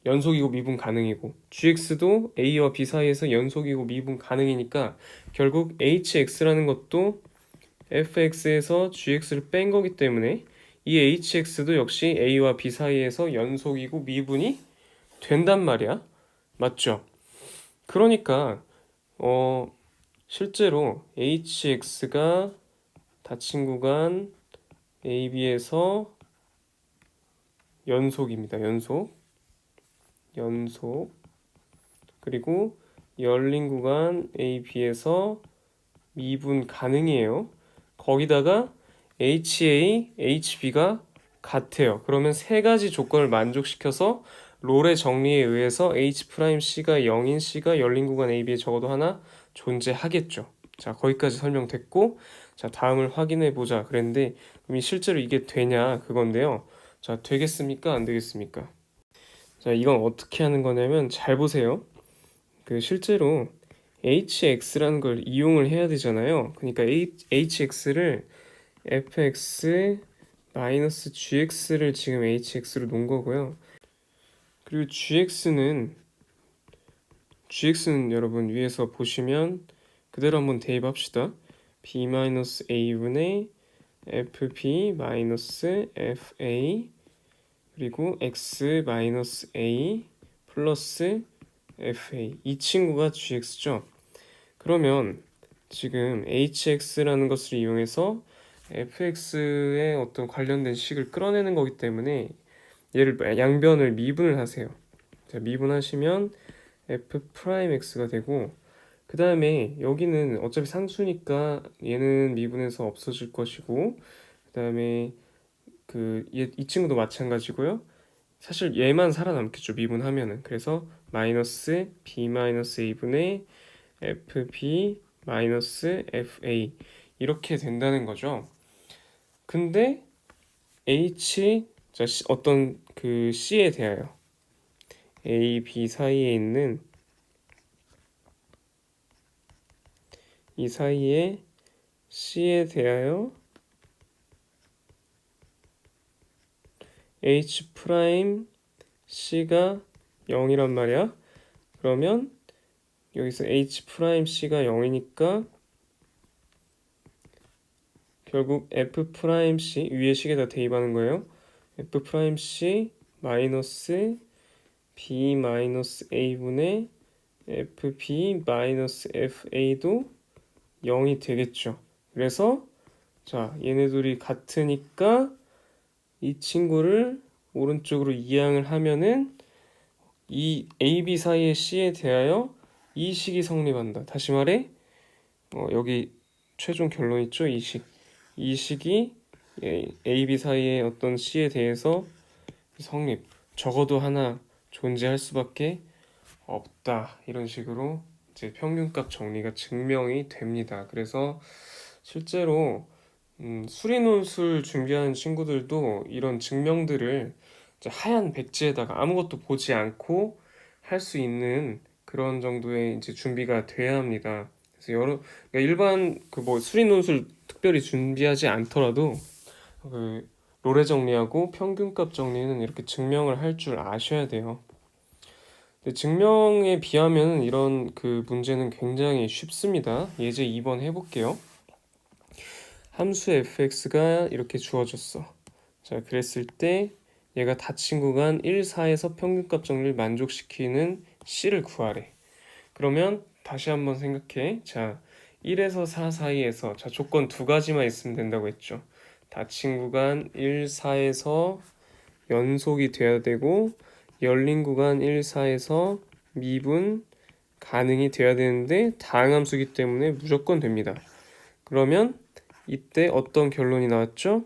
연속이고 미분 가능이고 gx도 a와 b 사이에서 연속이고 미분 가능이니까 결국 hx라는 것도 fx에서 gx를 뺀 거기 때문에 이 hx도 역시 a와 b 사이에서 연속이고 미분이 된단 말이야. 맞죠? 그러니까 실제로 hx가 닫힌 구간 AB에서 연속입니다. 연속. 그리고 열린 구간 AB에서 미분 가능이에요. 거기다가 HA, HB가 같아요. 그러면 세 가지 조건을 만족시켜서 롤의 정리에 의해서 H'C가 0인 C가 열린 구간 AB에 적어도 하나 존재하겠죠. 자, 거기까지 설명됐고, 자, 다음을 확인해 보자 그랬는데, 그럼 실제로 이게 되냐 그건데요. 자, 되겠습니까? 안 되겠습니까? 자, 이건 어떻게 하는 거냐면 잘 보세요. 그 실제로 hx라는 걸 이용을 해야 되잖아요. 그러니까 hx를 fx 마이너스 gx를 지금 hx로 놓은 거고요. 그리고 gx는 여러분 위에서 보시면 그대로 한번 대입합시다. b-a분의 fb-fa 그리고 x-a 플러스 fa 이 친구가 gx죠. 그러면 지금 hx라는 것을 이용해서 fx의 어떤 관련된 식을 끌어내는 거기 때문에 얘를 양변을 미분을 하세요. 자, 미분하시면 f'x가 되고 그 다음에 여기는 어차피 상수니까 얘는 미분해서 없어질 것이고 그 다음에 이 친구도 마찬가지고요. 사실 얘만 살아남겠죠, 미분하면은. 그래서 마이너스 b-a분의 fb-fa 이렇게 된다는 거죠. 근데 h 자, 어떤 그 c에 대하여 a, b 사이에 있는 이 사이에 c에 대하여 h 프라임 c가 0이란 말이야. 그러면 여기서 h 프라임 c가 0이니까 결국 f 프라임 c 위에 식에다 대입하는 거예요. f 프라임 c 마이너스 b 마이너스 a분의 fb 마이너스 fa도 0이 되겠죠. 그래서 자, 얘네 둘이 같으니까 이 친구를 오른쪽으로 이항을 하면은 이 AB 사이의 C에 대하여 이 식이 성립한다. 다시 말해 여기 최종 결론 있죠? 이 식이 AB 사이의 어떤 C에 대해서 성립 적어도 하나 존재할 수밖에 없다. 이런 식으로 이제 평균값 정리가 증명이 됩니다. 그래서 실제로 수리논술 준비하는 친구들도 이런 증명들을 이제 하얀 백지에다가 아무것도 보지 않고 할 수 있는 그런 정도의 이제 준비가 돼야 합니다. 그래서 그러니까 일반 그 뭐 수리논술 특별히 준비하지 않더라도 그 로레 정리하고 평균값 정리는 이렇게 증명을 할 줄 아셔야 돼요. 근데 증명에 비하면 이런 그 문제는 굉장히 쉽습니다. 예제 2번 해볼게요. 함수 fx가 이렇게 주어졌어. 자, 그랬을 때 얘가 닫힌 구간 1, 4에서 평균값 정리를 만족시키는 c를 구하래. 그러면 다시 한번 생각해. 자, 1에서 4 사이에서 자, 조건 두 가지만 있으면 된다고 했죠. 닫힌 구간 1, 4에서 연속이 돼야 되고 열린 구간 1, 4에서 미분 가능이 돼야 되는데 다항함수이기 때문에 무조건 됩니다. 그러면 이때 어떤 결론이 나왔죠?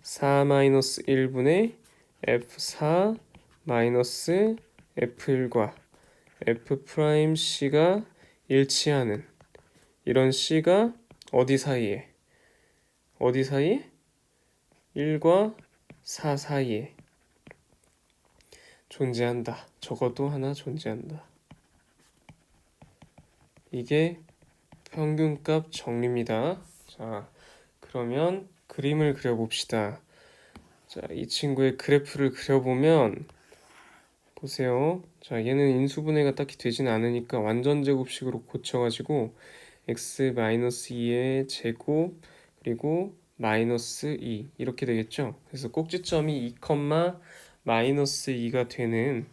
4-1분의 f4 마이너스 f1과 f'c가 일치하는 이런 c가 어디 사이에? 1과 4 사이에 존재한다. 적어도 하나 존재한다. 이게 평균값 정리입니다. 자, 그러면 그림을 그려봅시다. 자, 이 친구의 그래프를 그려보면 보세요. 자, 얘는 인수분해가 딱히 되진 않으니까 완전 제곱식으로 고쳐가지고 x-2의 제곱 그리고 마이너스 2 이렇게 되겠죠. 그래서 꼭지점이 2, 마이너스 2가 되는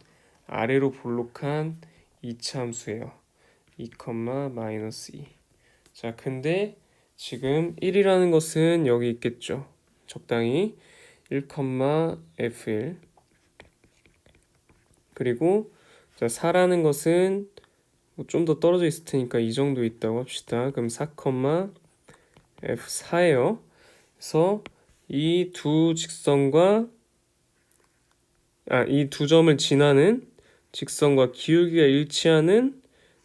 아래로 볼록한 2차 함수예요. 2, 마이너스 2. 자, 근데 지금 1이라는 것은 여기 있겠죠. 적당히 1, f1 그리고 자, 4라는 것은 좀 더 떨어져 있을 테니까 이 정도 있다고 합시다. 그럼 4, f4예요. 그래서 이 두 직선과 이 두 점을 지나는 직선과 기울기가 일치하는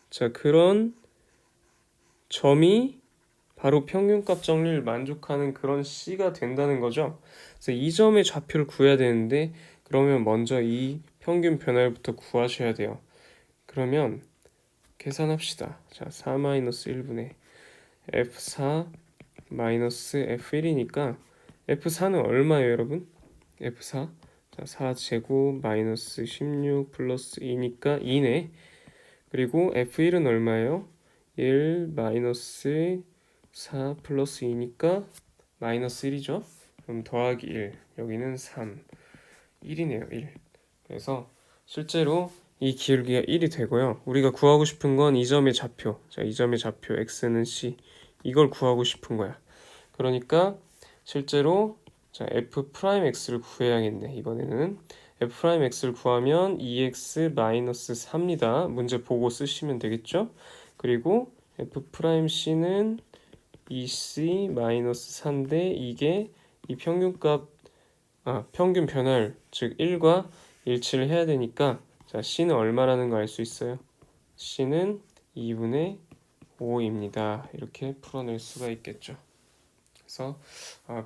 자, 그런 점이 바로 평균값 정리를 만족하는 그런 C가 된다는 거죠. 그래서 이 점의 좌표를 구해야 되는데 그러면 먼저 이 평균 변화율부터 구하셔야 돼요. 그러면 계산합시다. 자, 4-1분의 F4 마이너스 F1이니까 F4는 얼마예요, 여러분? F4 자, 4제곱 마이너스 16 플러스 2니까 2네. 그리고 f1은 얼마예요? 1 마이너스 4 플러스 2니까 마이너스 1이죠. 그럼 더하기 1, 여기는 3, 1이네요. 1. 그래서 실제로 이 기울기가 1이 되고요. 우리가 구하고 싶은 건 이 점의 좌표. 자, 이 점의 좌표 x는 c. 이걸 구하고 싶은 거야. 그러니까 실제로 자, f'x를 구해야겠네. 이번에는 f'x를 구하면 2x-3입니다. 문제 보고 쓰시면 되겠죠? 그리고 f'c는 2c-4인데 이게 이 평균값 평균 변화율 즉 1과 일치를 해야 되니까 자, c는 얼마라는 거 알 수 있어요? c는 2분의 5입니다. 이렇게 풀어낼 수가 있겠죠. 그래서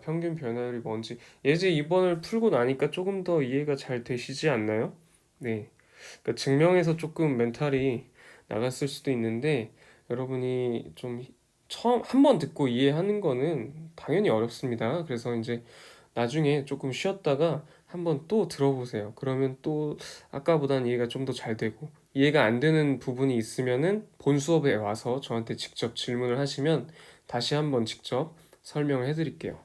평균 변화율이 뭔지 예제 2번을 풀고 나니까 조금 더 이해가 잘 되시지 않나요? 네. 그러니까 증명에서 조금 멘탈이 나갔을 수도 있는데 여러분이 좀 처음 한 번 듣고 이해하는 거는 당연히 어렵습니다. 그래서 이제 나중에 조금 쉬었다가 한번 또 들어보세요. 그러면 또 아까보다는 이해가 좀 더 잘 되고 이해가 안 되는 부분이 있으면은 본 수업에 와서 저한테 직접 질문을 하시면 다시 한번 직접 설명을 해드릴게요.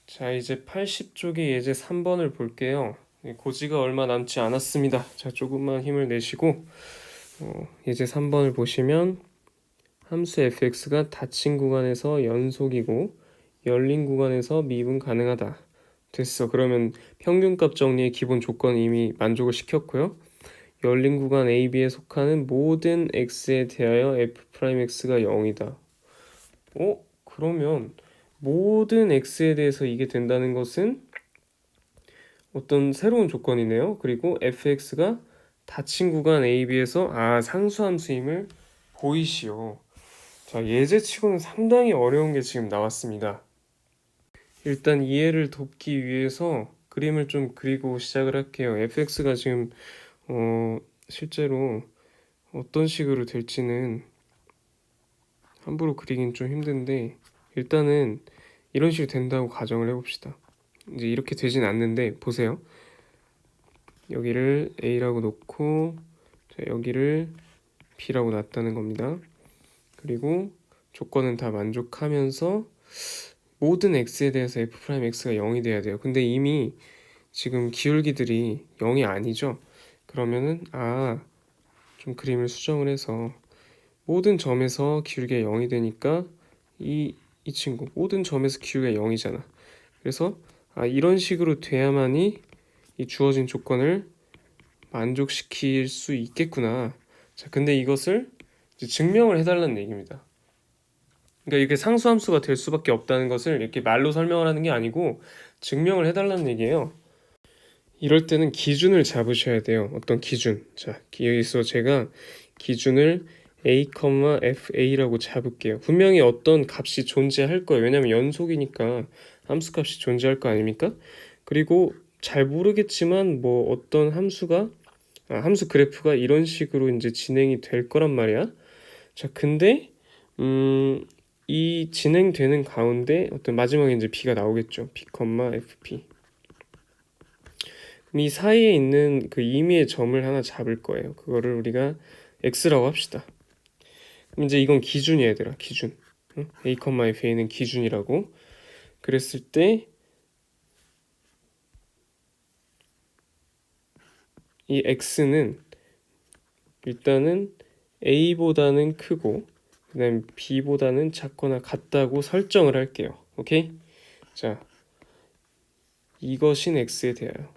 자, 이제 80쪽의 예제 3번을 볼게요. 고지가 얼마 남지 않았습니다. 자, 조금만 힘을 내시고 예제 3번을 보시면 함수 fx가 닫힌 구간에서 연속이고 열린 구간에서 미분 가능하다. 됐어. 그러면 평균값 정리의 기본 조건 이미 만족을 시켰고요. 열린 구간 AB에 속하는 모든 x에 대하여 f'x가 0이다. 그러면 모든 x에 대해서 이게 된다는 것은 어떤 새로운 조건이네요. 그리고 fx가 닫힌 구간 AB에서 상수함수임을 보이시오. 자, 예제치고는 상당히 어려운 게 지금 나왔습니다. 일단 이해를 돕기 위해서 그림을 좀 그리고 시작을 할게요. fx가 지금 실제로 어떤 식으로 될지는 함부로 그리긴 좀 힘든데 일단은 이런 식으로 된다고 가정을 해봅시다. 이제 이렇게 되진 않는데 보세요. 여기를 A라고 놓고 여기를 B라고 놨다는 겁니다. 그리고 조건은 다 만족하면서 모든 X에 대해서 F'X가 0이 돼야 돼요. 근데 이미 지금 기울기들이 0이 아니죠. 그러면은 좀 그림을 수정을 해서 모든 점에서 기울기가 0이 되니까 이 친구 모든 점에서 기울기가 0이잖아. 그래서 이런 식으로 돼야만이 이 주어진 조건을 만족시킬 수 있겠구나. 자, 근데 이것을 이제 증명을 해달라는 얘기입니다. 그러니까 이게 상수함수가 될 수밖에 없다는 것을 이렇게 말로 설명을 하는 게 아니고 증명을 해달라는 얘기예요. 이럴 때는 기준을 잡으셔야 돼요. 어떤 기준? 자, 여기서 제가 기준을 a, fa라고 잡을게요. 분명히 어떤 값이 존재할 거예요. 왜냐면 연속이니까 함수값이 존재할 거 아닙니까? 그리고 잘 모르겠지만 뭐 어떤 함수가 함수 그래프가 이런 식으로 이제 진행이 될 거란 말이야. 자, 근데 이 진행되는 가운데 어떤 마지막에 이제 b가 나오겠죠. b, fp. 이 사이에 있는 그 임의의 점을 하나 잡을 거예요. 그거를 우리가 x라고 합시다. 그럼 이제 이건 기준이야, 얘들아. 기준. a, fa는 기준이라고. 그랬을 때 이 x는 일단은 a보다는 크고 그다음에 b보다는 작거나 같다고 설정을 할게요. 오케이? 자, 이것인 x에 대하여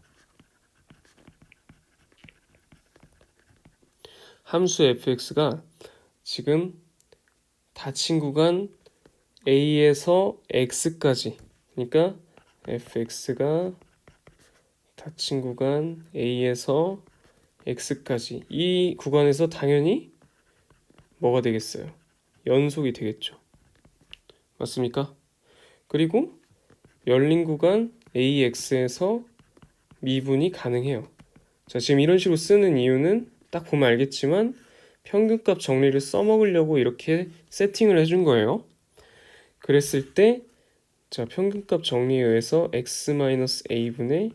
함수 fx가 지금 닫힌 구간 a에서 x까지, 그러니까 fx가 닫힌 구간 a에서 x까지 이 구간에서 당연히 뭐가 되겠어요? 연속이 되겠죠. 맞습니까? 그리고 열린 구간 AX에서 미분이 가능해요. 자, 지금 이런 식으로 쓰는 이유는 딱 보면 알겠지만 평균값 정리를 써먹으려고 이렇게 세팅을 해준 거예요. 그랬을 때 자, 평균값 정리에 의해서 x-a분의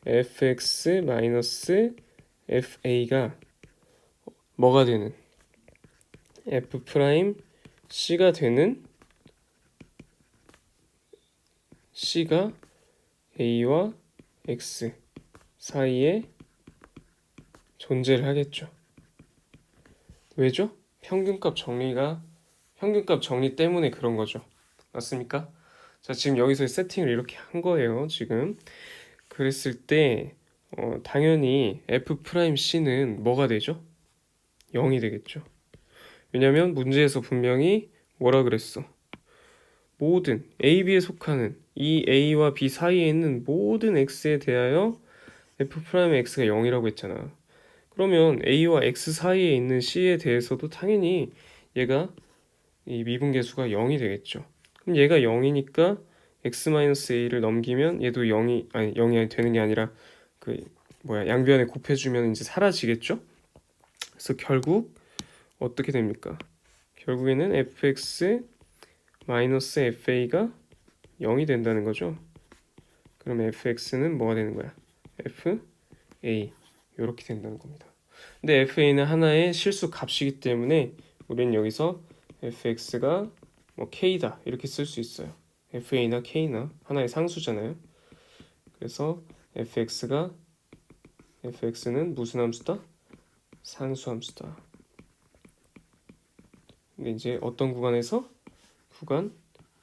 fx-fa가 뭐가 되는 f 프라임 c가 되는 c가 a와 x 사이에 존재를 하겠죠. 왜죠? 평균값 정리 때문에 그런 거죠. 맞습니까? 자, 지금 여기서 세팅을 이렇게 한 거예요. 지금 그랬을 때 당연히 f'C는 뭐가 되죠? 0이 되겠죠. 왜냐면 문제에서 분명히 뭐라 그랬어? 모든 A, B에 속하는 이 A와 B 사이에 있는 모든 X에 대하여 f'X가 0이라고 했잖아. 그러면 A와 X 사이에 있는 C에 대해서도 당연히 얘가 이 미분계수가 0이 되겠죠. 그럼 얘가 0이니까 x-a를 넘기면 얘도 0이 되는 게 아니라 양변에 곱해주면 이제 사라지겠죠. 그래서 결국 어떻게 됩니까? 결국에는 fx-fa가 0이 된다는 거죠. 그럼 fx는 뭐가 되는 거야? fa 이렇게 된다는 겁니다. 근데 fa는 하나의 실수 값이기 때문에 우리는 여기서 fx가 뭐 k다 이렇게 쓸 수 있어요. fa나 k나 하나의 상수잖아요. 그래서 fx는 무슨 함수다? 상수함수다. 근데 이제 어떤 구간에서? 구간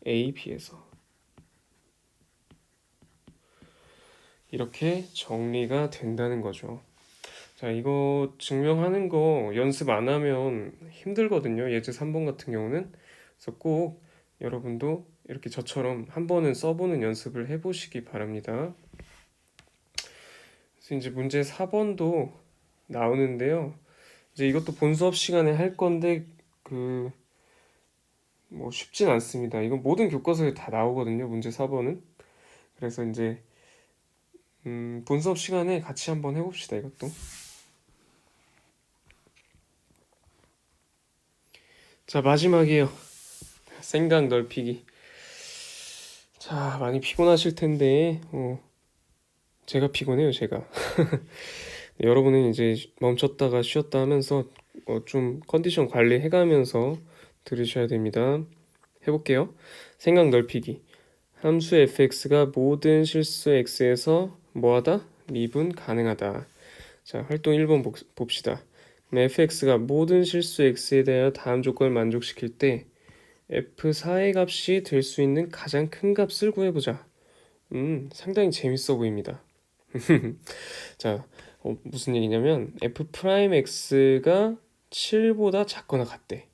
A, B에서 이렇게 정리가 된다는 거죠. 자, 이거 증명하는 거 연습 안 하면 힘들거든요. 예제 3번 같은 경우는. 그래서 꼭 여러분도 이렇게 저처럼 한 번은 써보는 연습을 해보시기 바랍니다. 그래서 이제 문제 4번도 나오는데요. 이제 이것도 본 수업 시간에 할 건데 뭐 쉽진 않습니다. 이건 모든 교과서에 다 나오거든요. 문제 4번은. 그래서 이제 본 수업 시간에 같이 한번 해봅시다. 이것도. 자, 마지막이에요. 생각 넓히기. 자, 많이 피곤하실 텐데 제가 피곤해요. 제가. 여러분은 이제 멈췄다가 쉬었다 하면서 좀 컨디션 관리해가면서 들으셔야 됩니다. 해볼게요. 생각 넓히기. 함수 fx가 모든 실수 x에서 뭐하다? 미분 가능하다. 자, 활동 1번 봅시다. fx가 모든 실수 x에 대하여 다음 조건을 만족시킬 때 f4의 값이 될 수 있는 가장 큰 값을 구해보자. 상당히 재밌어 보입니다. 자, 무슨 얘기냐면 f'x가 7보다 작거나 같대.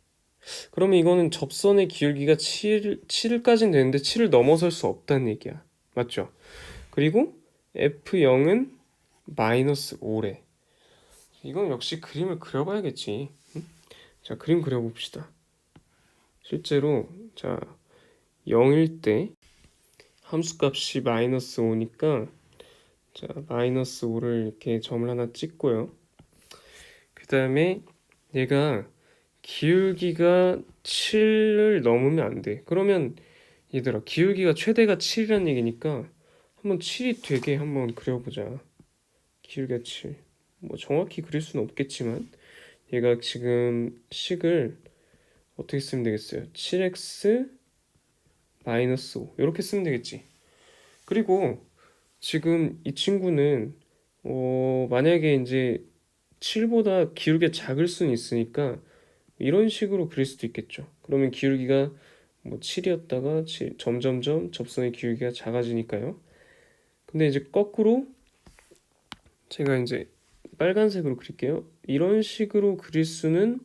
그러면 이거는 접선의 기울기가 7까지는 되는데 7을 넘어설 수 없다는 얘기야. 맞죠? 그리고 f0은 마이너스 5래. 이건 역시 그림을 그려봐야겠지. 응? 자, 그림 그려봅시다. 실제로 자 0일 때 함수값이 마이너스 5니까 자 마이너스 5를 이렇게 점을 하나 찍고요. 그 다음에 얘가 기울기가 7을 넘으면 안 돼. 그러면 얘들아 기울기가 최대가 7이란 얘기니까 한번 7이 되게 한번 그려보자. 기울기가 7. 뭐 정확히 그릴 수는 없겠지만 얘가 지금 식을 어떻게 쓰면 되겠어요? 7x 마이너스 5 이렇게 쓰면 되겠지. 그리고 지금 이 친구는 만약에 이제 7보다 기울기가 작을 수는 있으니까 이런 식으로 그릴 수도 있겠죠. 그러면 기울기가 뭐 7이었다가 점점점 접선의 기울기가 작아지니까요. 근데 이제 거꾸로 제가 이제 빨간색으로 그릴게요. 이런 식으로 그릴 수는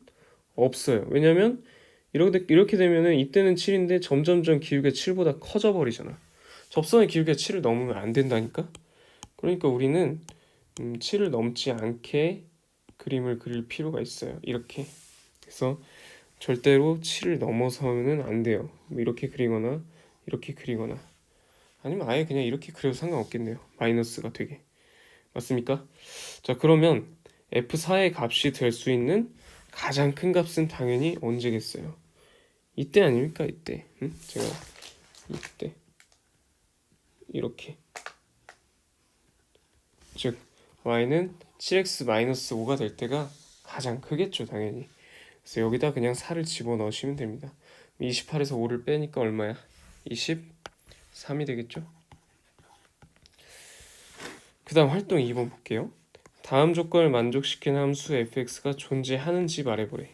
없어요. 왜냐면 이렇게 되면은 이때는 7인데 점점점 기울기가 7보다 커져 버리잖아. 접선의 기울기가 7을 넘으면 안 된다니까. 그러니까 우리는 7을 넘지 않게 그림을 그릴 필요가 있어요. 이렇게. 그래서 절대로 7을 넘어서는 안 돼요. 뭐 이렇게 그리거나 이렇게 그리거나 아니면 아예 그냥 이렇게 그려도 상관없겠네요. 마이너스가 되게. 맞습니까? 자, 그러면 f4의 값이 될 수 있는 가장 큰 값은 당연히 언제겠어요? 이때 아닙니까? 이때. 제가 이때 이렇게 즉 y는 7x-5가 될 때가 가장 크겠죠, 당연히. 그래서 여기다 그냥 4를 집어넣으시면 됩니다. 28에서 5를 빼니까 얼마야? 23이 되겠죠? 그 다음 활동 2번 볼게요. 다음 조건을 만족시키는 함수 fx가 존재하는지 말해보래.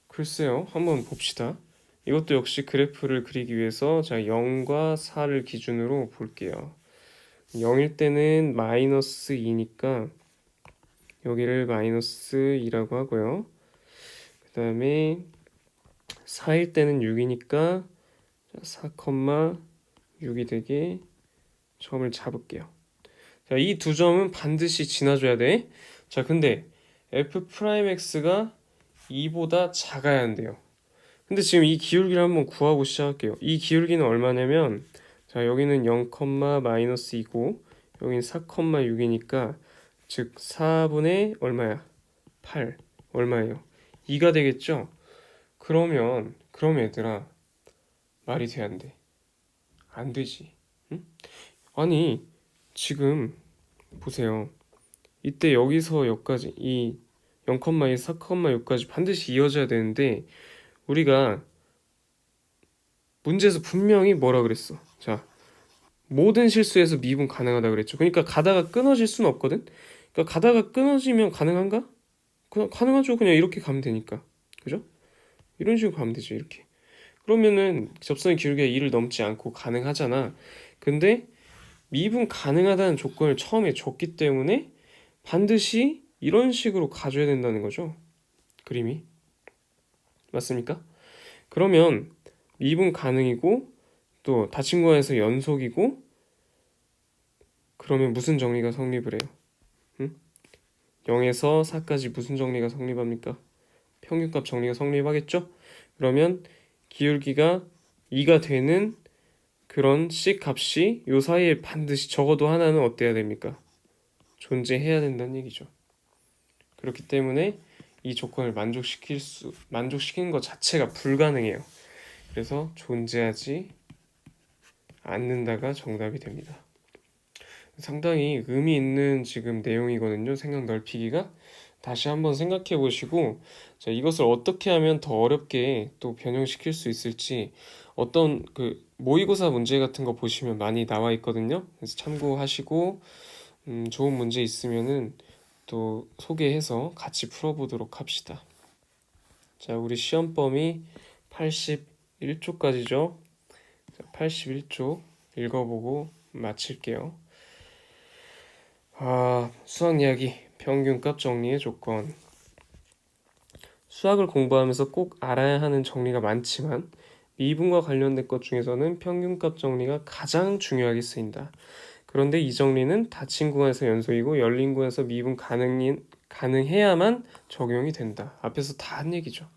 글쎄요. 한번 봅시다. 이것도 역시 그래프를 그리기 위해서 자 0과 4를 기준으로 볼게요. 0일 때는 마이너스 2니까 여기를 마이너스 2라고 하고요. 그 다음에 4일 때는 6이니까 4,6이 되게 점을 잡을게요. 자, 이 두 점은 반드시 지나줘야 돼. 자, 근데 f'x가 2보다 작아야 한대요. 근데 지금 이 기울기를 한번 구하고 시작할게요. 이 기울기는 얼마냐면 자, 여기는 0, 마이너스 2고 여기는 4,6이니까 즉 4분의 얼마야? 8 얼마예요? 2가 되겠죠? 그럼 얘들아 말이 돼 안 돼? 안 되지. 응? 아니 지금 보세요. 이때 여기서 여기까지 이 0,2, 4,6까지 반드시 이어져야 되는데 우리가 문제에서 분명히 뭐라 그랬어? 자, 모든 실수에서 미분 가능하다 그랬죠. 그러니까 가다가 끊어질 수는 없거든. 그러니까 가다가 끊어지면 가능한가? 그냥 가능하죠. 그냥 이렇게 가면 되니까. 그죠? 이런 식으로 가면 되죠. 이렇게. 그러면은 접선의 기울기가 2를 넘지 않고 가능하잖아. 근데 미분 가능하다는 조건을 처음에 줬기 때문에 반드시 이런 식으로 가져야 된다는 거죠. 그림이. 맞습니까? 그러면 미분 가능이고 또 닫힌 구간에서 연속이고 그러면 무슨 정리가 성립을 해요? 응? 0에서 4까지 무슨 정리가 성립합니까? 평균값 정리가 성립하겠죠? 그러면 기울기가 2가 되는 그런 C 값이 요 사이에 반드시 적어도 하나는 어때야 됩니까? 존재해야 된다는 얘기죠. 그렇기 때문에 이 조건을 만족시키는 것 자체가 불가능해요. 그래서 존재하지 않는다가 정답이 됩니다. 상당히 의미 있는 지금 내용이거든요. 생각 넓히기가. 다시 한번 생각해 보시고 자, 이것을 어떻게 하면 더 어렵게 또 변형시킬 수 있을지 어떤 그 모의고사 문제 같은 거 보시면 많이 나와 있거든요. 그래서 참고하시고 좋은 문제 있으면은 또 소개해서 같이 풀어보도록 합시다. 자, 우리 시험 범위 81쪽까지죠. 81쪽 읽어보고 마칠게요. 수학 이야기 평균값 정리의 조건. 수학을 공부하면서 꼭 알아야 하는 정리가 많지만 미분과 관련된 것 중에서는 평균값 정리가 가장 중요하게 쓰인다. 그런데 이 정리는 닫힌 구간에서 연속이고 열린 구간에서 미분 가능해야만 적용이 된다. 앞에서 다 한 얘기죠.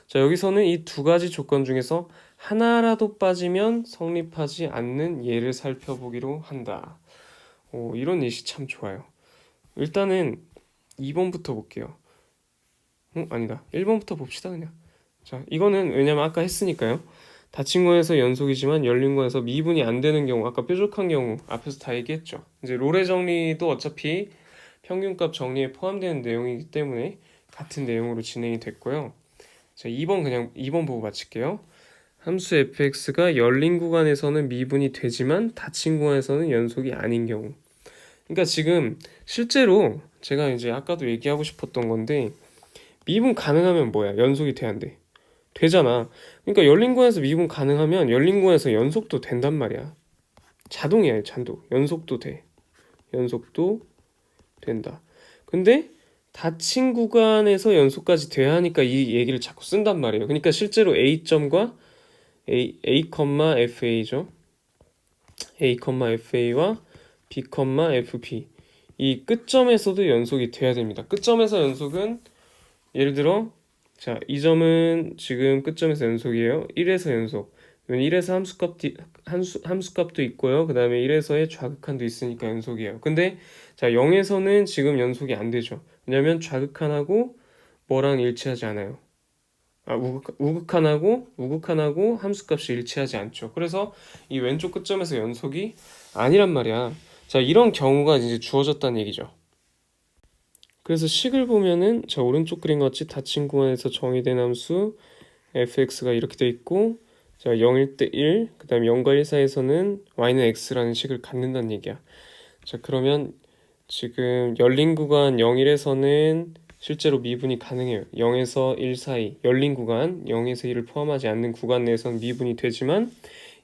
자, 여기서는 이 두 가지 조건 중에서 하나라도 빠지면 성립하지 않는 예를 살펴보기로 한다. 이런 예시 참 좋아요. 일단은 2번부터 볼게요. 아니다. 1번부터 봅시다 그냥. 자, 이거는 왜냐면 아까 했으니까요. 닫힌 거에서 연속이지만 열린 거에서 미분이 안 되는 경우, 아까 뾰족한 경우 앞에서 다 얘기했죠. 이제 롤의 정리도 어차피 평균값 정리에 포함되는 내용이기 때문에 같은 내용으로 진행이 됐고요. 자, 2번 보고 마칠게요. 함수 fx가 열린 구간에서는 미분이 되지만 닫힌 구간에서는 연속이 아닌 경우. 그러니까 지금 실제로 제가 이제 아까도 얘기하고 싶었던 건데 미분 가능하면 뭐야? 연속이 돼야 안 돼? 되잖아. 그러니까 열린 구간에서 미분 가능하면 열린 구간에서 연속도 된단 말이야. 자동이야, 자동. 연속도 돼. 연속도 된다. 근데 닫힌 구간에서 연속까지 돼야 하니까 이 얘기를 자꾸 쓴단 말이에요. 그러니까 실제로 A점과 FA죠. FA와 B, FB 이 끝점에서도 연속이 돼야 됩니다. 끝점에서 연속은 예를 들어 자, 이 점은 지금 끝점에서 연속이에요. 1에서 연속. 1에서 함수값도 있고요. 그 다음에 1에서의 좌극한도 있으니까 연속이에요. 근데 자, 0에서는 지금 연속이 안 되죠. 왜냐면 좌극한하고 뭐랑 일치하지 않아요. 우극한하고 함수값이 일치하지 않죠. 그래서 이 왼쪽 끝점에서 연속이 아니란 말이야. 자, 이런 경우가 이제 주어졌다는 얘기죠. 그래서 식을 보면은 자 오른쪽 그림 같이 닫힌 구간에서 정의된 함수 fx가 이렇게 돼 있고 자 0일 때 1, 그 다음에 0과 1 사이에서는 y는 x라는 식을 갖는다는 얘기야. 자 그러면 지금 열린 구간 0일에서는 실제로 미분이 가능해요. 0에서 1 사이 열린 구간 0에서 1을 포함하지 않는 구간 내에서는 미분이 되지만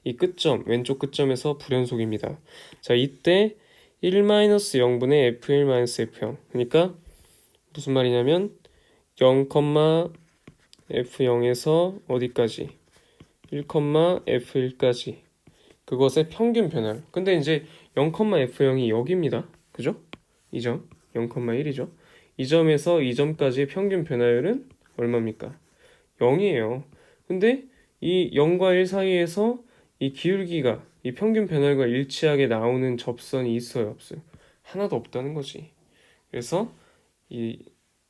이 끝점 왼쪽 끝점에서 불연속입니다. 자 이때 1-0분의 f1-f0 그러니까 무슨 말이냐면 0,f0에서 어디까지 1,f1까지 그것의 평균 변화율. 근데 이제 0,f0이 여기입니다. 그죠? 이 점 0,1이죠. 이 점에서 이 점까지의 평균 변화율은 얼마입니까? 0이에요. 근데 이 0과 1 사이에서 이 기울기가 이 평균 변화율과 일치하게 나오는 접선이 있어요, 없어요? 하나도 없다는 거지. 그래서 이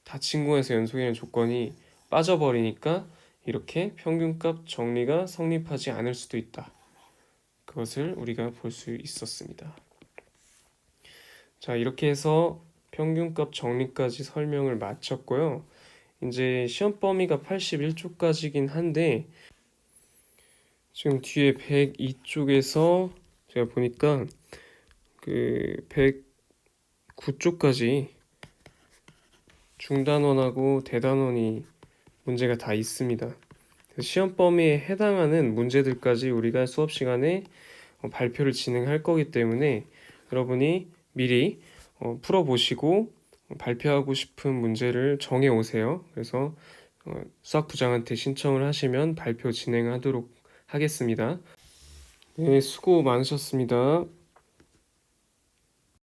닫힌 구간에서 연속이라는 조건이 빠져버리니까 이렇게 평균값 정리가 성립하지 않을 수도 있다. 그것을 우리가 볼 수 있었습니다. 자, 이렇게 해서 평균값 정리까지 설명을 마쳤고요. 이제 시험 범위가 81쪽까지긴 한데 지금 뒤에 102쪽에서 제가 보니까 그 109쪽까지 중단원하고 대단원이 문제가 다 있습니다. 시험 범위에 해당하는 문제들까지 우리가 수업 시간에 발표를 진행할 거기 때문에 여러분이 미리 풀어보시고 발표하고 싶은 문제를 정해 오세요. 그래서 수학부장한테 신청을 하시면 발표 진행하도록 하겠습니다. 네, 수고 많으셨습니다.